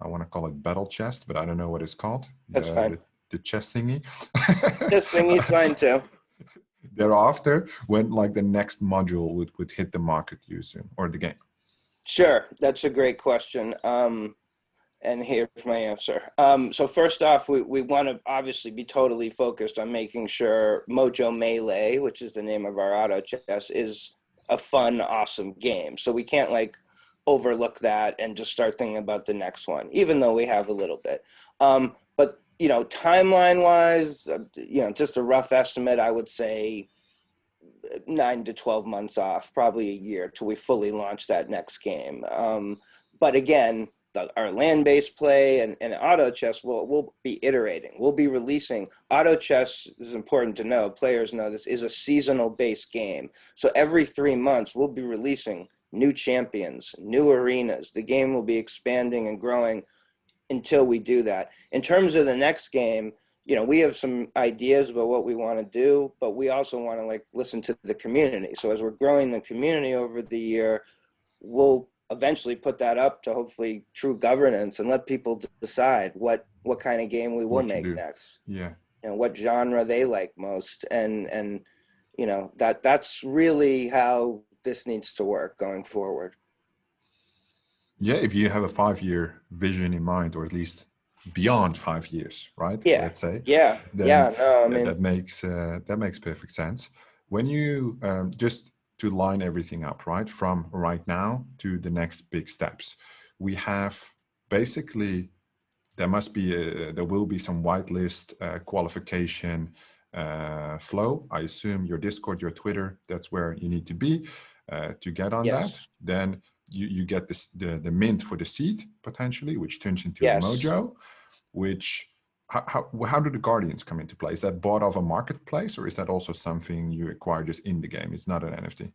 I want to call it battle chest, but I don't know what it's called. That's fine. The chest thingy. Chest thingy's fine too. Thereafter, when like the next module would hit the market, you assume, or the game? Sure, that's a great question. And here's my answer. So first off, we want to obviously be totally focused on making sure Mojo Melee, which is the name of our auto chess, is a fun, awesome game. So we can't like overlook that and just start thinking about the next one, even though we have a little bit. But you know, timeline-wise, you know, just a rough estimate, I would say 9 to 12 months off, probably a year till we fully launch that next game. But again, our land-based play and auto chess we'll be iterating. We'll be releasing. Auto chess is important to know. Players know this is a seasonal-based game. So every 3 months, we'll be releasing new champions, new arenas. The game will be expanding and growing until we do that. In terms of the next game, you know, we have some ideas about what we want to do, but we also want to like listen to the community. So as we're growing the community over the year, we'll eventually put that up to hopefully true governance and let people decide what kind of game we will make next. Yeah. And what genre they like most. And you know, that's really how this needs to work going forward. Yeah, if you have a 5-year vision in mind, or at least beyond 5 years, right? Yeah. Let's say. Yeah. Then Yeah. No, I mean that makes perfect sense. When you just to line everything up, right, from right now to the next big steps, we have basically there will be some whitelist qualification flow. I assume your Discord, your Twitter, that's where you need to be to get on that. Then you get this the mint for the seed potentially, which turns into a mojo. Which how do the guardians come into play? Is that bought off a marketplace, or is that also something you acquire just in the game? It's not an NFT.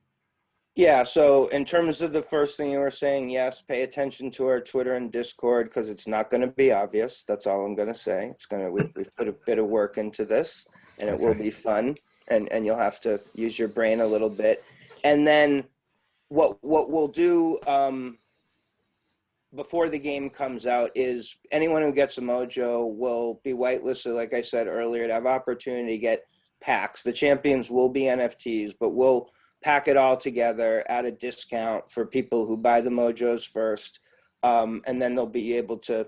Yeah, so in terms of the first thing you were saying, yes, pay attention to our Twitter and Discord because it's not going to be obvious. That's all I'm going to say. It's going to we've put a bit of work into this, and it will be fun, and you'll have to use your brain a little bit. And then what we'll do before the game comes out is anyone who gets a Mojo will be whitelisted, like I said earlier, to have opportunity to get packs. The champions will be NFTs, but we'll pack it all together at a discount for people who buy the Mojos first. And then they'll be able to,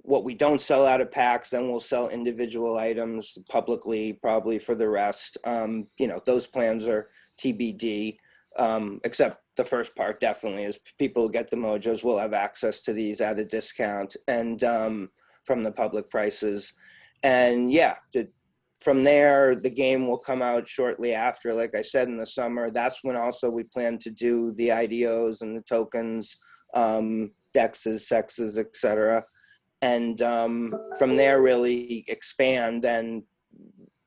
what we don't sell out of packs, then we'll sell individual items publicly, probably for the rest. You know, those plans are TBD, except the first part definitely is people who get the Mojos will have access to these at a discount and from the public prices. And yeah, from there, the game will come out shortly after, like I said, in the summer. That's when also we plan to do the IDOs and the tokens, dexes, sexes, etc. And from there, really expand then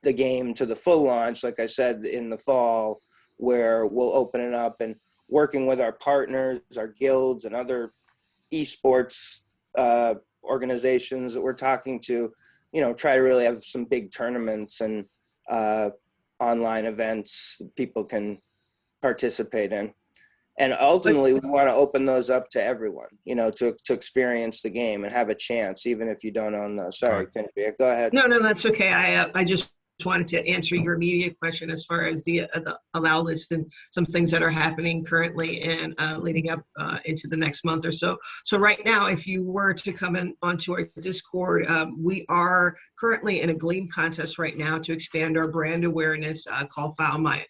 the game to the full launch, like I said, in the fall, where we'll open it up and working with our partners, our guilds, and other esports organizations that we're talking to, you know, try to really have some big tournaments and online events that people can participate in. And ultimately, we want to open those up to everyone, you know, to experience the game and have a chance, even if you don't own those. Sorry, Kendria, go ahead. No, that's okay. I just wanted to answer your immediate question as far as the allow list and some things that are happening currently and leading up into the next month or so. So right now, if you were to come in onto our Discord, we are currently in a Gleam contest right now to expand our brand awareness called Found My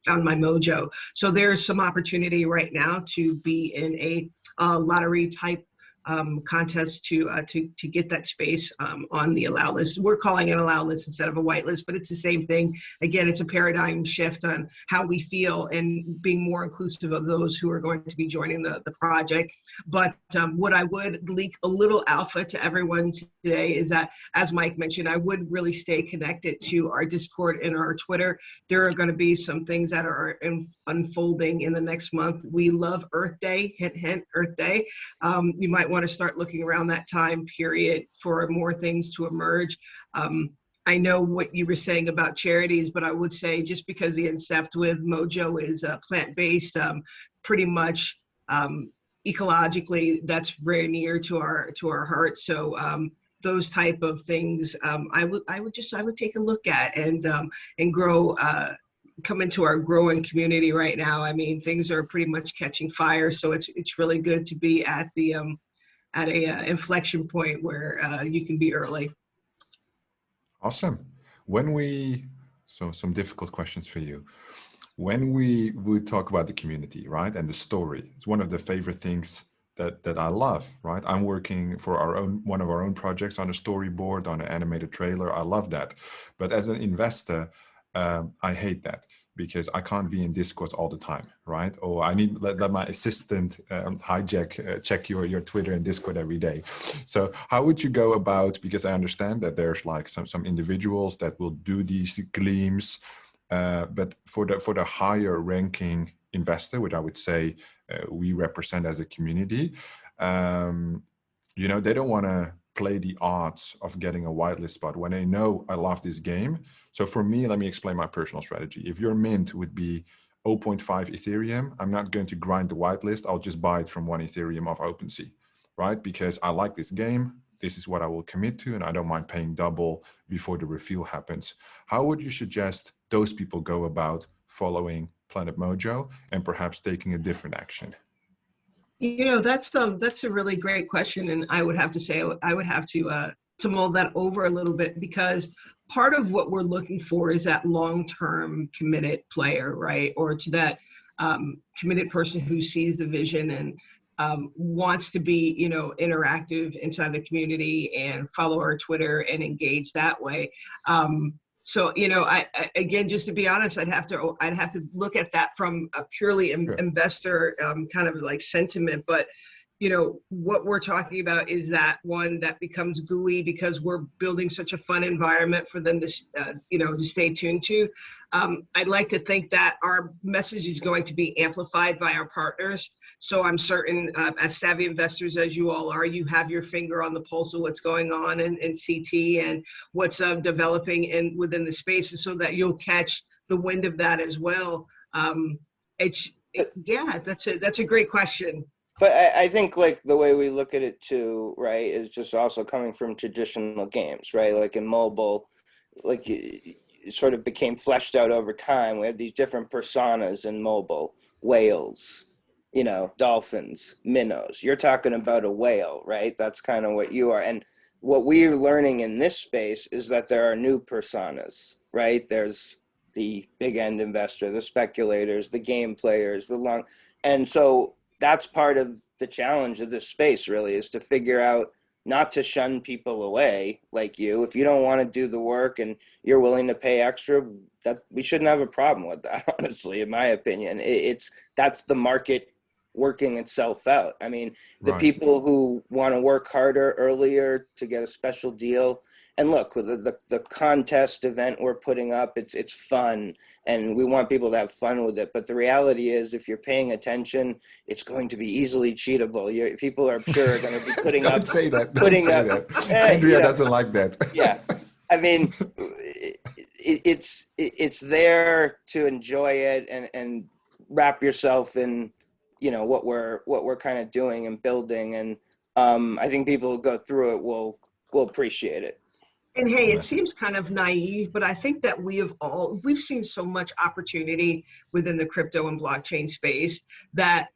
Mojo. So there's some opportunity right now to be in a lottery type contest to get that space on the allow list. We're calling it allow list instead of a whitelist, but it's the same thing. Again, it's a paradigm shift on how we feel and being more inclusive of those who are going to be joining the project. But what I would leak a little alpha to everyone today is that, as Mike mentioned, I would really stay connected to our Discord and our Twitter. There are going to be some things that are unfolding in the next month. We love Earth Day, hint, hint, Earth Day. You might want to start looking around that time period for more things to emerge. I know what you were saying about charities, but I would say just because the incept with Mojo is plant-based, pretty much ecologically, that's very near to our heart. So those type of things, I would take a look at and grow. Come into our growing community right now. I mean, things are pretty much catching fire, so it's really good to be at the at a inflection point where you can be early. Awesome. So some difficult questions for you. When we would talk about the community, right, and the story, it's one of the favorite things that I love, right? I'm working for one of our own projects on a storyboard, on an animated trailer. I love that. But as an investor, I hate that, because I can't be in Discord all the time, right? Or I need let my assistant check your Twitter and Discord every day. So how would you go about, because I understand that there's like some individuals that will do these gleams, but for the higher ranking investor, which I would say we represent as a community, you know, they don't want to play the odds of getting a whitelist spot when they know I love this game. So for me, let me explain my personal strategy. If your mint would be 0.5 Ethereum, I'm not going to grind the whitelist. I'll just buy it from 1 Ethereum off OpenSea, right? Because I like this game. This is what I will commit to, and I don't mind paying double before the reveal happens. How would you suggest those people go about following Planet Mojo and perhaps taking a different action? You know, that's a really great question, and I would have to say I would have to mull that over a little bit, because part of what we're looking for is that long-term committed player, right? Or to that committed person who sees the vision and wants to be, you know, interactive inside the community and follow our Twitter and engage that way. So, you know, I again, just to be honest, I'd have to look at that from a purely investor kind of like sentiment. But, you know, what we're talking about is that one that becomes gooey because we're building such a fun environment for them to, you know, to stay tuned to. I'd like to think that our message is going to be amplified by our partners. So I'm certain, as savvy investors as you all are, you have your finger on the pulse of what's going on in CT and what's developing within the spaces, so that you'll catch the wind of that as well. Yeah, that's a great question. But I think like the way we look at it too, right, is just also coming from traditional games, right? Like in mobile, like it sort of became fleshed out over time. We have these different personas in mobile: whales, you know, dolphins, minnows. You're talking about a whale, right? That's kind of what you are. And what we're learning in this space is that there are new personas, right? There's the big end investor, the speculators, the game players, and so that's part of the challenge of this space, really, is to figure out not to shun people away like you. If you don't want to do the work and you're willing to pay extra, that we shouldn't have a problem with that, honestly, in my opinion. That's the market working itself out. I mean, the people who want to work harder earlier to get a special deal. And look, the contest event we're putting up, it's fun, and we want people to have fun with it. But the reality is, if you're paying attention, it's going to be easily cheatable. People are sure going to be putting Don't up. say that. Putting Don't say up. that. Andrea doesn't like that. Yeah, I mean, it's there to enjoy it and wrap yourself in, you know, what we're kind of doing and building, and I think people who go through it will appreciate it. And hey, it seems kind of naive, but I think that we've seen so much opportunity within the crypto and blockchain space that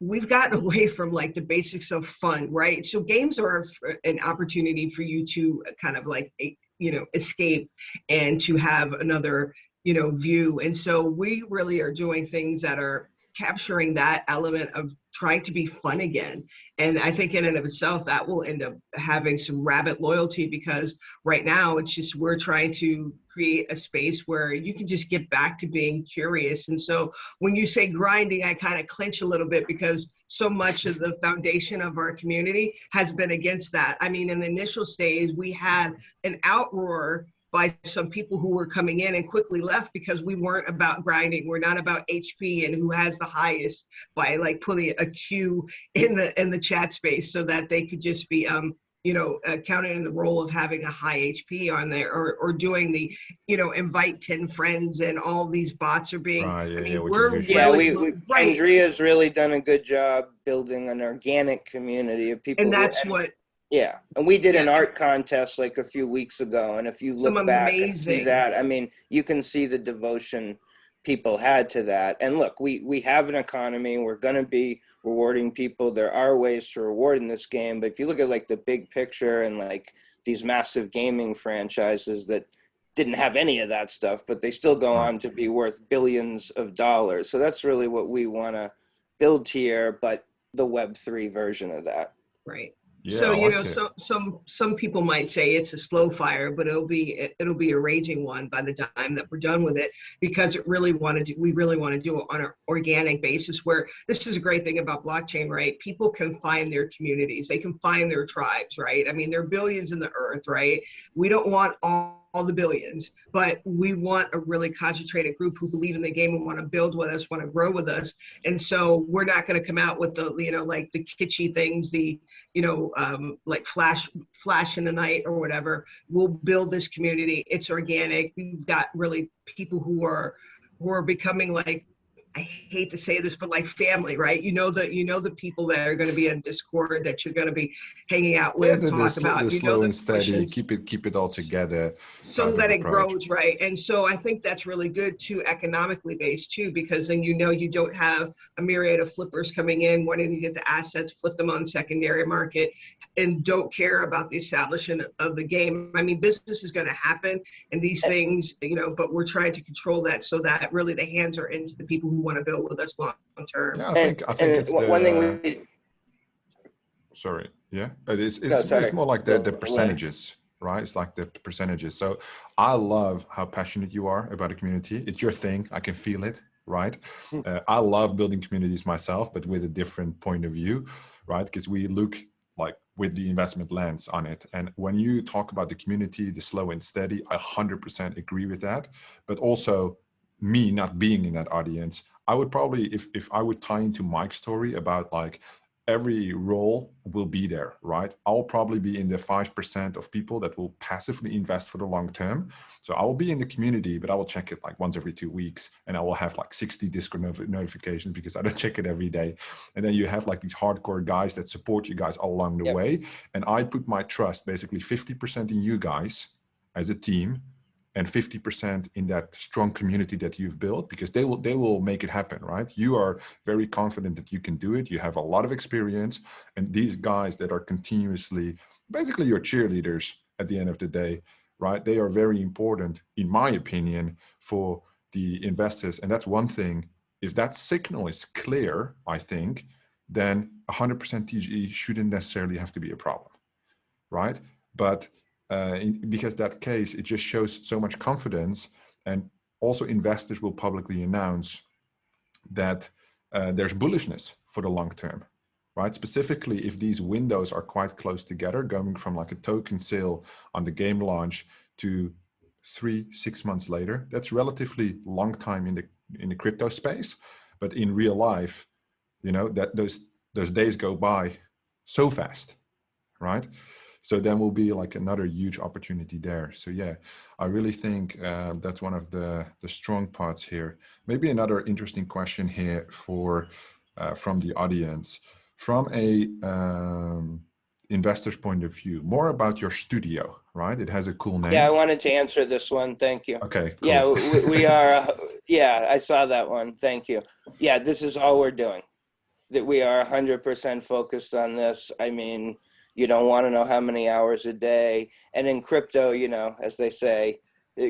we've gotten away from like the basics of fun, right? So games are an opportunity for you to kind of like, you know, escape and to have another, you know, view. And so we really are doing things that are capturing that element of trying to be fun again. And I think in and of itself, that will end up having some rabid loyalty, because right now it's just, we're trying to create a space where you can just get back to being curious. And so when you say grinding, I kind of clinch a little bit, because so much of the foundation of our community has been against that. I mean, in the initial stage, we had an outroar by some people who were coming in and quickly left, because we weren't about grinding. We're not about HP and who has the highest, by like putting a Q in the chat space so that they could just be counted in the role of having a high HP on there, or doing the, invite 10 friends, and all these bots are being, Right, I mean, what we're you usually really, right. Andrea's really done a good job building an organic community of people. And that's what, yeah, and we did an Yeah. art contest like a few weeks ago, and if you look Some back and amazing. see that, I mean, you can see the devotion people had to that. And look, we have an economy. We're going to be rewarding people. There are ways to reward in this game, but if you look at like the big picture and like these massive gaming franchises that didn't have any of that stuff, but they still go on to be worth billions of dollars. So that's really what we want to build here, but the Web3 version of that. right. Yeah, So, I like it. some people might say it's a slow fire, but it'll be a raging one by the time that we're done with it, because we really want to do it on an organic basis, where this is a great thing about blockchain, right? People can find their communities, they can find their tribes, right? I mean, there are billions in the earth, right? We don't want all the billions, but we want a really concentrated group who believe in the game and want to build with us, want to grow with us. And so we're not going to come out with the, like the kitschy things, the, like flash in the night or whatever. We'll build this community. It's organic. We've got really people who are becoming, like, I hate to say this, but like family, right? The people that are going to be in Discord that you're going to be hanging out with, the slow and steady, questions, keep it all together, so that it grows, right? And so I think that's really good too, economically based too, because then you don't have a myriad of flippers coming in wanting to get the assets, flip them on secondary market, and don't care about the establishment of the game. I mean, business is going to happen and these things, but we're trying to control that so that really the hands are into the people who want to build with us long term. Yeah, I think it's one thing sorry. Yeah, it's more like the percentages, right? It's like the percentages. So I love how passionate you are about a community. It's your thing. I can feel it, right? I love building communities myself, but with a different point of view, right? Because we look like with the investment lens on it. And when you talk about the community, the slow and steady, I 100% agree with that. But also me not being in that audience, I would probably, if I would tie into Mike's story about like every role will be there, right? I'll probably be in the 5% of people that will passively invest for the long term. So I will be in the community, but I will check it like once every 2 weeks, and I will have like 60 Discord notifications because I don't check it every day. And then you have like these hardcore guys that support you guys all along the way. And I put my trust basically 50% in you guys as a team, and 50% in that strong community that you've built, because they will make it happen, right? You are very confident that you can do it. You have a lot of experience, and these guys that are continuously, basically your cheerleaders at the end of the day, right? They are very important, in my opinion, for the investors. And that's one thing. If that signal is clear, I think, then 100% TGE shouldn't necessarily have to be a problem, right? But because that case, it just shows so much confidence, and also investors will publicly announce that there's bullishness for the long term, right? Specifically, if these windows are quite close together, going from like a token sale on the game launch to 3-6 months later, that's relatively long time in the crypto space. But in real life, that those days go by so fast, right? So then will be like another huge opportunity there. So yeah, I really think that's one of the strong parts here. Maybe another interesting question here from the audience, from a investor's point of view, more about your studio, right? It has a cool name. Yeah, I wanted to answer this one. Thank you. Okay, cool. Yeah, we are. Yeah, I saw that one. Thank you. Yeah, this is all we're doing. That we are 100% focused on this. I mean, you don't want to know how many hours a day. And in crypto, as they say,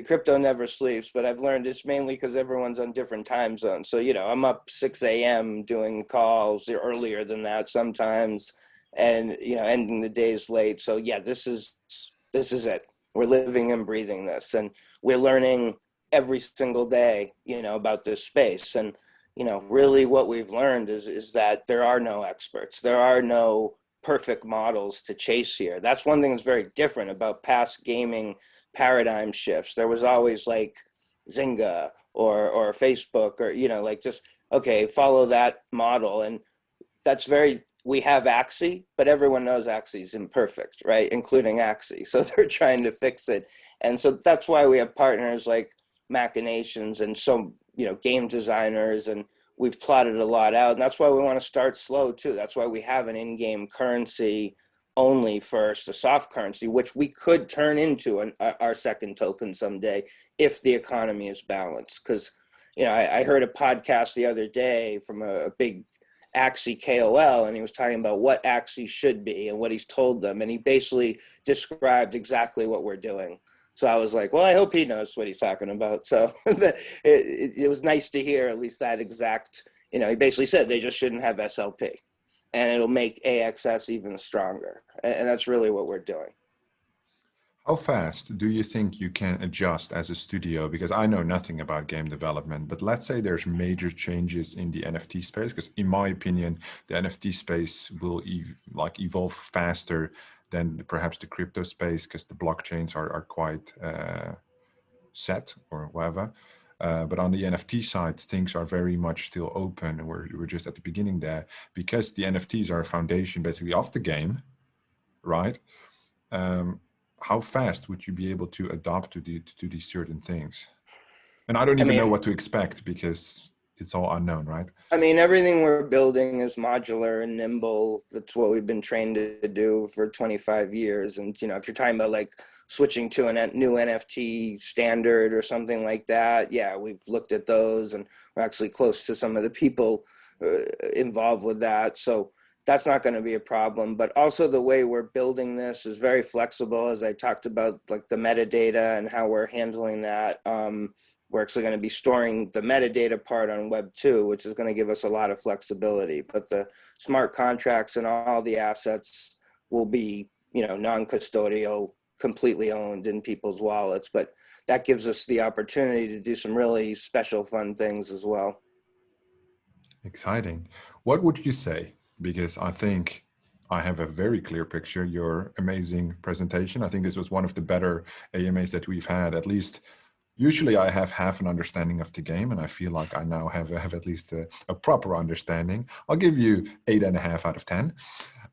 crypto never sleeps, but I've learned it's mainly because everyone's on different time zones. So, I'm up 6 a.m. doing calls earlier than that sometimes, and, ending the days late. So yeah, this is it. We're living and breathing this, and we're learning every single day, about this space. And, really what we've learned is that there are no experts. There are no perfect models to chase here. That's one thing that's very different about past gaming paradigm shifts. There was always like Zynga or Facebook or, just, okay, follow that model. And we have Axie, but everyone knows Axie is imperfect, right? Including Axie. So they're trying to fix it. And so that's why we have partners like Machinations and some, game designers, and we've plotted a lot out. And that's why we want to start slow too. That's why we have an in-game currency only first, a soft currency, which we could turn into our second token someday if the economy is balanced. Because, I heard a podcast the other day from a big Axie KOL, and he was talking about what Axie should be and what he's told them. And he basically described exactly what we're doing. So I was like, well, I hope he knows what he's talking about. So it was nice to hear at least that exact, he basically said they just shouldn't have SLP. And it'll make AXS even stronger. And that's really what we're doing. How fast do you think you can adjust as a studio? Because I know nothing about game development, but let's say there's major changes in the NFT space, because in my opinion, the NFT space will evolve faster than perhaps the crypto space, because the blockchains are quite set or whatever. But on the NFT side, things are very much still open, and we're just at the beginning there, because the NFTs are a foundation basically of the game, right? How fast would you be able to adapt to these certain things? And I don't even know what to expect because it's all unknown, right? I mean, everything we're building is modular and nimble. That's what we've been trained to do for 25 years. And, if you're talking about like switching to a new NFT standard or something like that, yeah, we've looked at those, and we're actually close to some of the people involved with that. So that's not going to be a problem. But also the way we're building this is very flexible, as I talked about, like the metadata and how we're handling that. We're actually going to be storing the metadata part on Web 2, which is going to give us a lot of flexibility. But the smart contracts and all the assets will be, non-custodial, completely owned in people's wallets. But that gives us the opportunity to do some really special, fun things as well. Exciting. What would you say? Because I think I have a very clear picture. Your amazing presentation. I think this was one of the better AMAs that we've had, at least. Usually I have half an understanding of the game, and I feel like I now have at least a proper understanding. I'll give you 8.5 out of 10.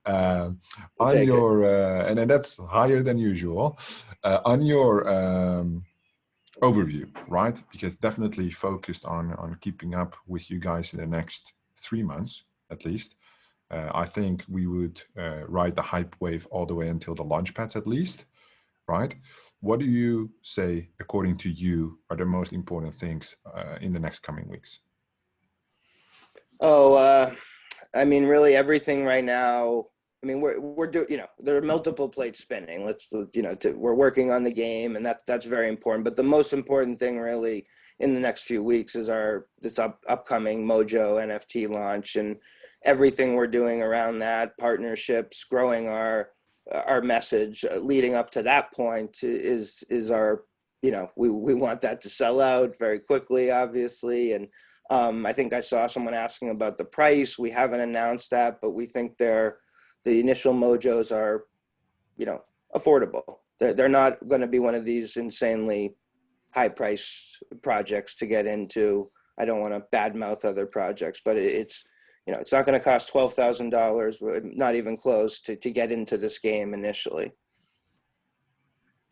On your, and then that's higher than usual. On your overview, right? Because definitely focused on keeping up with you guys in the next 3 months, at least. I think we would ride the hype wave all the way until the launch pads at least, right? What do you say, according to you, are the most important things in the next coming weeks? I mean, really everything right now. I mean, we're doing, there are multiple plates spinning. We're working on the game, and that's very important. But the most important thing really in the next few weeks is this upcoming Mojo NFT launch, and everything we're doing around that, partnerships, growing our message leading up to that point is our, we want that to sell out very quickly, obviously. And I think I saw someone asking about the price. We haven't announced that, but we think the initial Mojos are, affordable. They're not going to be one of these insanely high price projects to get into. I don't want to badmouth other projects, but it's not going to cost $12,000, not even close, to get into this game initially.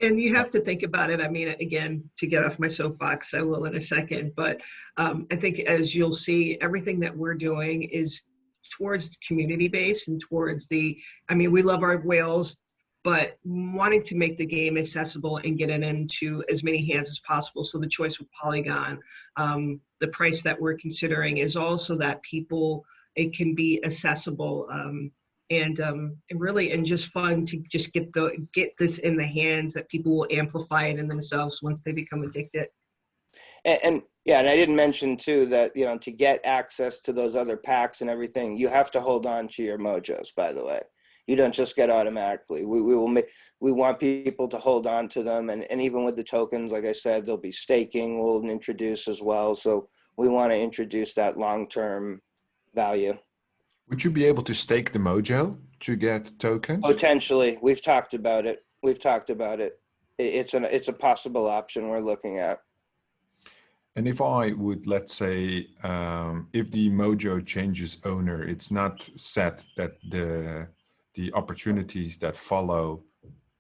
And you have to think about it. I mean, again, to get off my soapbox, I will in a second, but I think as you'll see, everything that we're doing is towards the community base and towards we love our whales, but wanting to make the game accessible and get it into as many hands as possible. So the choice with Polygon, the price that we're considering is also that it can be accessible and just fun to just get this in the hands that people will amplify it in themselves once they become addicted. And yeah, and I didn't mention too that, you know, to get access to those other packs and everything, you have to hold on to your mojos, by the way. You don't just get automatically. We want people to hold on to them. And even with the tokens, like I said, there'll be staking we'll introduce as well. So we want to introduce that long-term value. Would you be able to stake the Mojo to get tokens? Potentially. We've talked about it. It's a possible option we're looking at. And if I would, let's say, if the Mojo changes owner, it's not set that the opportunities that follow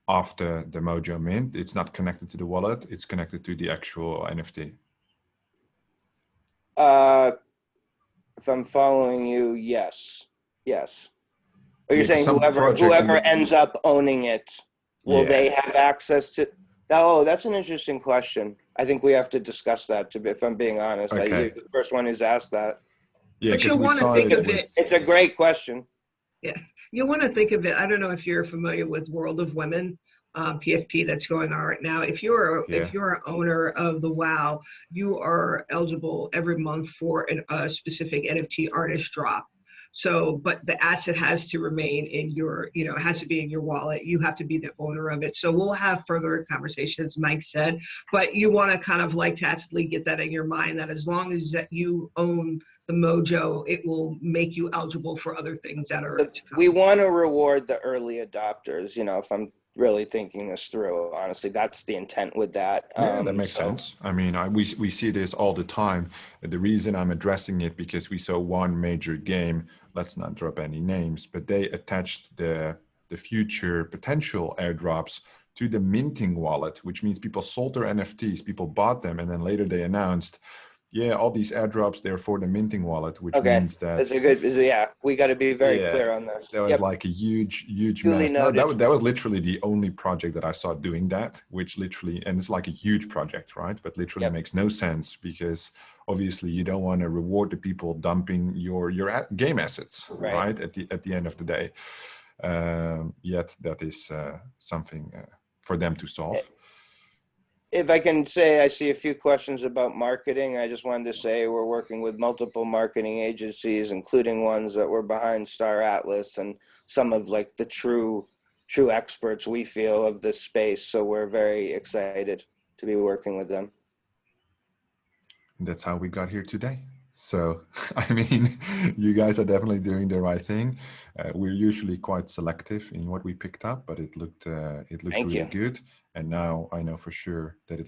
after the Mojo mint, it's not connected to the wallet, it's connected to the actual NFT. If I'm following you, yes. Or you're Yeah, saying whoever ends up owning it, will they have access to? Oh, that's an interesting question. I think we have to discuss that, if I'm being honest. Okay. You're the first one who's asked that. Yeah, but you'll want to think of it. It's a great question. Yeah, you'll want to think of it. I don't know if you're familiar with World of Women, PFP that's going on right now. If you're an owner of the WoW, you are eligible every month for a specific NFT artist drop. So, but the asset has to remain in your, it has to be in your wallet. You have to be the owner of it. So we'll have further conversations, Mike said, but you want to kind of like tacitly get that in your mind that as long as that you own the Mojo, it will make you eligible for other things that are to come. We want to reward the early adopters, if I'm really thinking this through, honestly, that's the intent with that. Yeah, that makes sense. I mean, we see this all the time. The reason I'm addressing it, because we saw one major game, let's not drop any names, but they attached the future potential airdrops to the minting wallet, which means people sold their NFTs, people bought them, and then later they announced, yeah, all these airdrops, they're for the minting wallet, which means that... That's a good, we got to be very clear on this. That was like a huge mess. No, that was literally the only project that I saw doing that, which literally, and it's like a huge project, right? But literally makes no sense, because obviously you don't want to reward the people dumping your game assets, right? At the end of the day. Yet that is something for them to solve. If I can say, I see a few questions about marketing. I just wanted to say we're working with multiple marketing agencies, including ones that were behind Star Atlas and some of like the true experts we feel of this space. So we're very excited to be working with them. That's how we got here today. So, I mean, you guys are definitely doing the right thing. We're usually quite selective in what we picked up, but it looked really good. And now I know for sure that it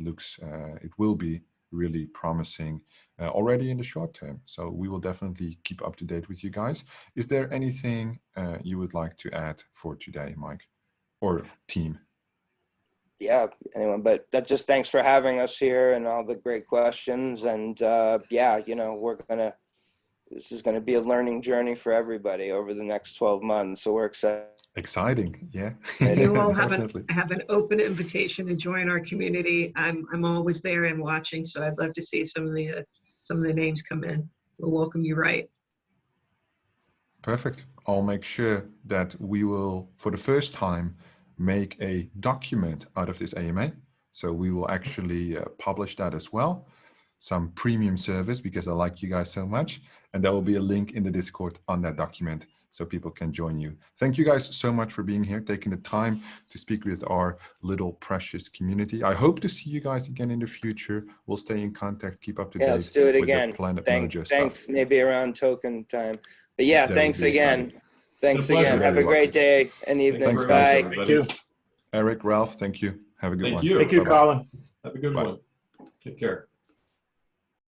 will be really promising already in the short term. So we will definitely keep up to date with you guys. Is there anything you would like to add for today, Mike, or team? Yeah, anyone, but just thanks for having us here and all the great questions. And this is gonna be a learning journey for everybody over the next 12 months. So we're excited. Exciting, yeah. You all have an open invitation to join our community. I'm always there and watching, so I'd love to see some of the names come in. We'll welcome you right. Perfect. I'll make sure that we will, for the first time, make a document out of this AMA. So we will actually publish that as well. Some premium service, because I like you guys so much. And there will be a link in the Discord on that document so people can join you. Thank you guys so much for being here, taking the time to speak with our little precious community. I hope to see you guys again in the future. We'll stay in contact, keep up to date. Let's do it again. Planet Mojo thanks, stuff. Maybe around token time. But yeah, thanks again. Exciting. Thanks again. Have a great day and evening. Bye. Much, Thank you. Eric, Ralph, thank you. Have a good one. Thank you. Thank you, Bye-bye. Colin. Have a good one. Take care.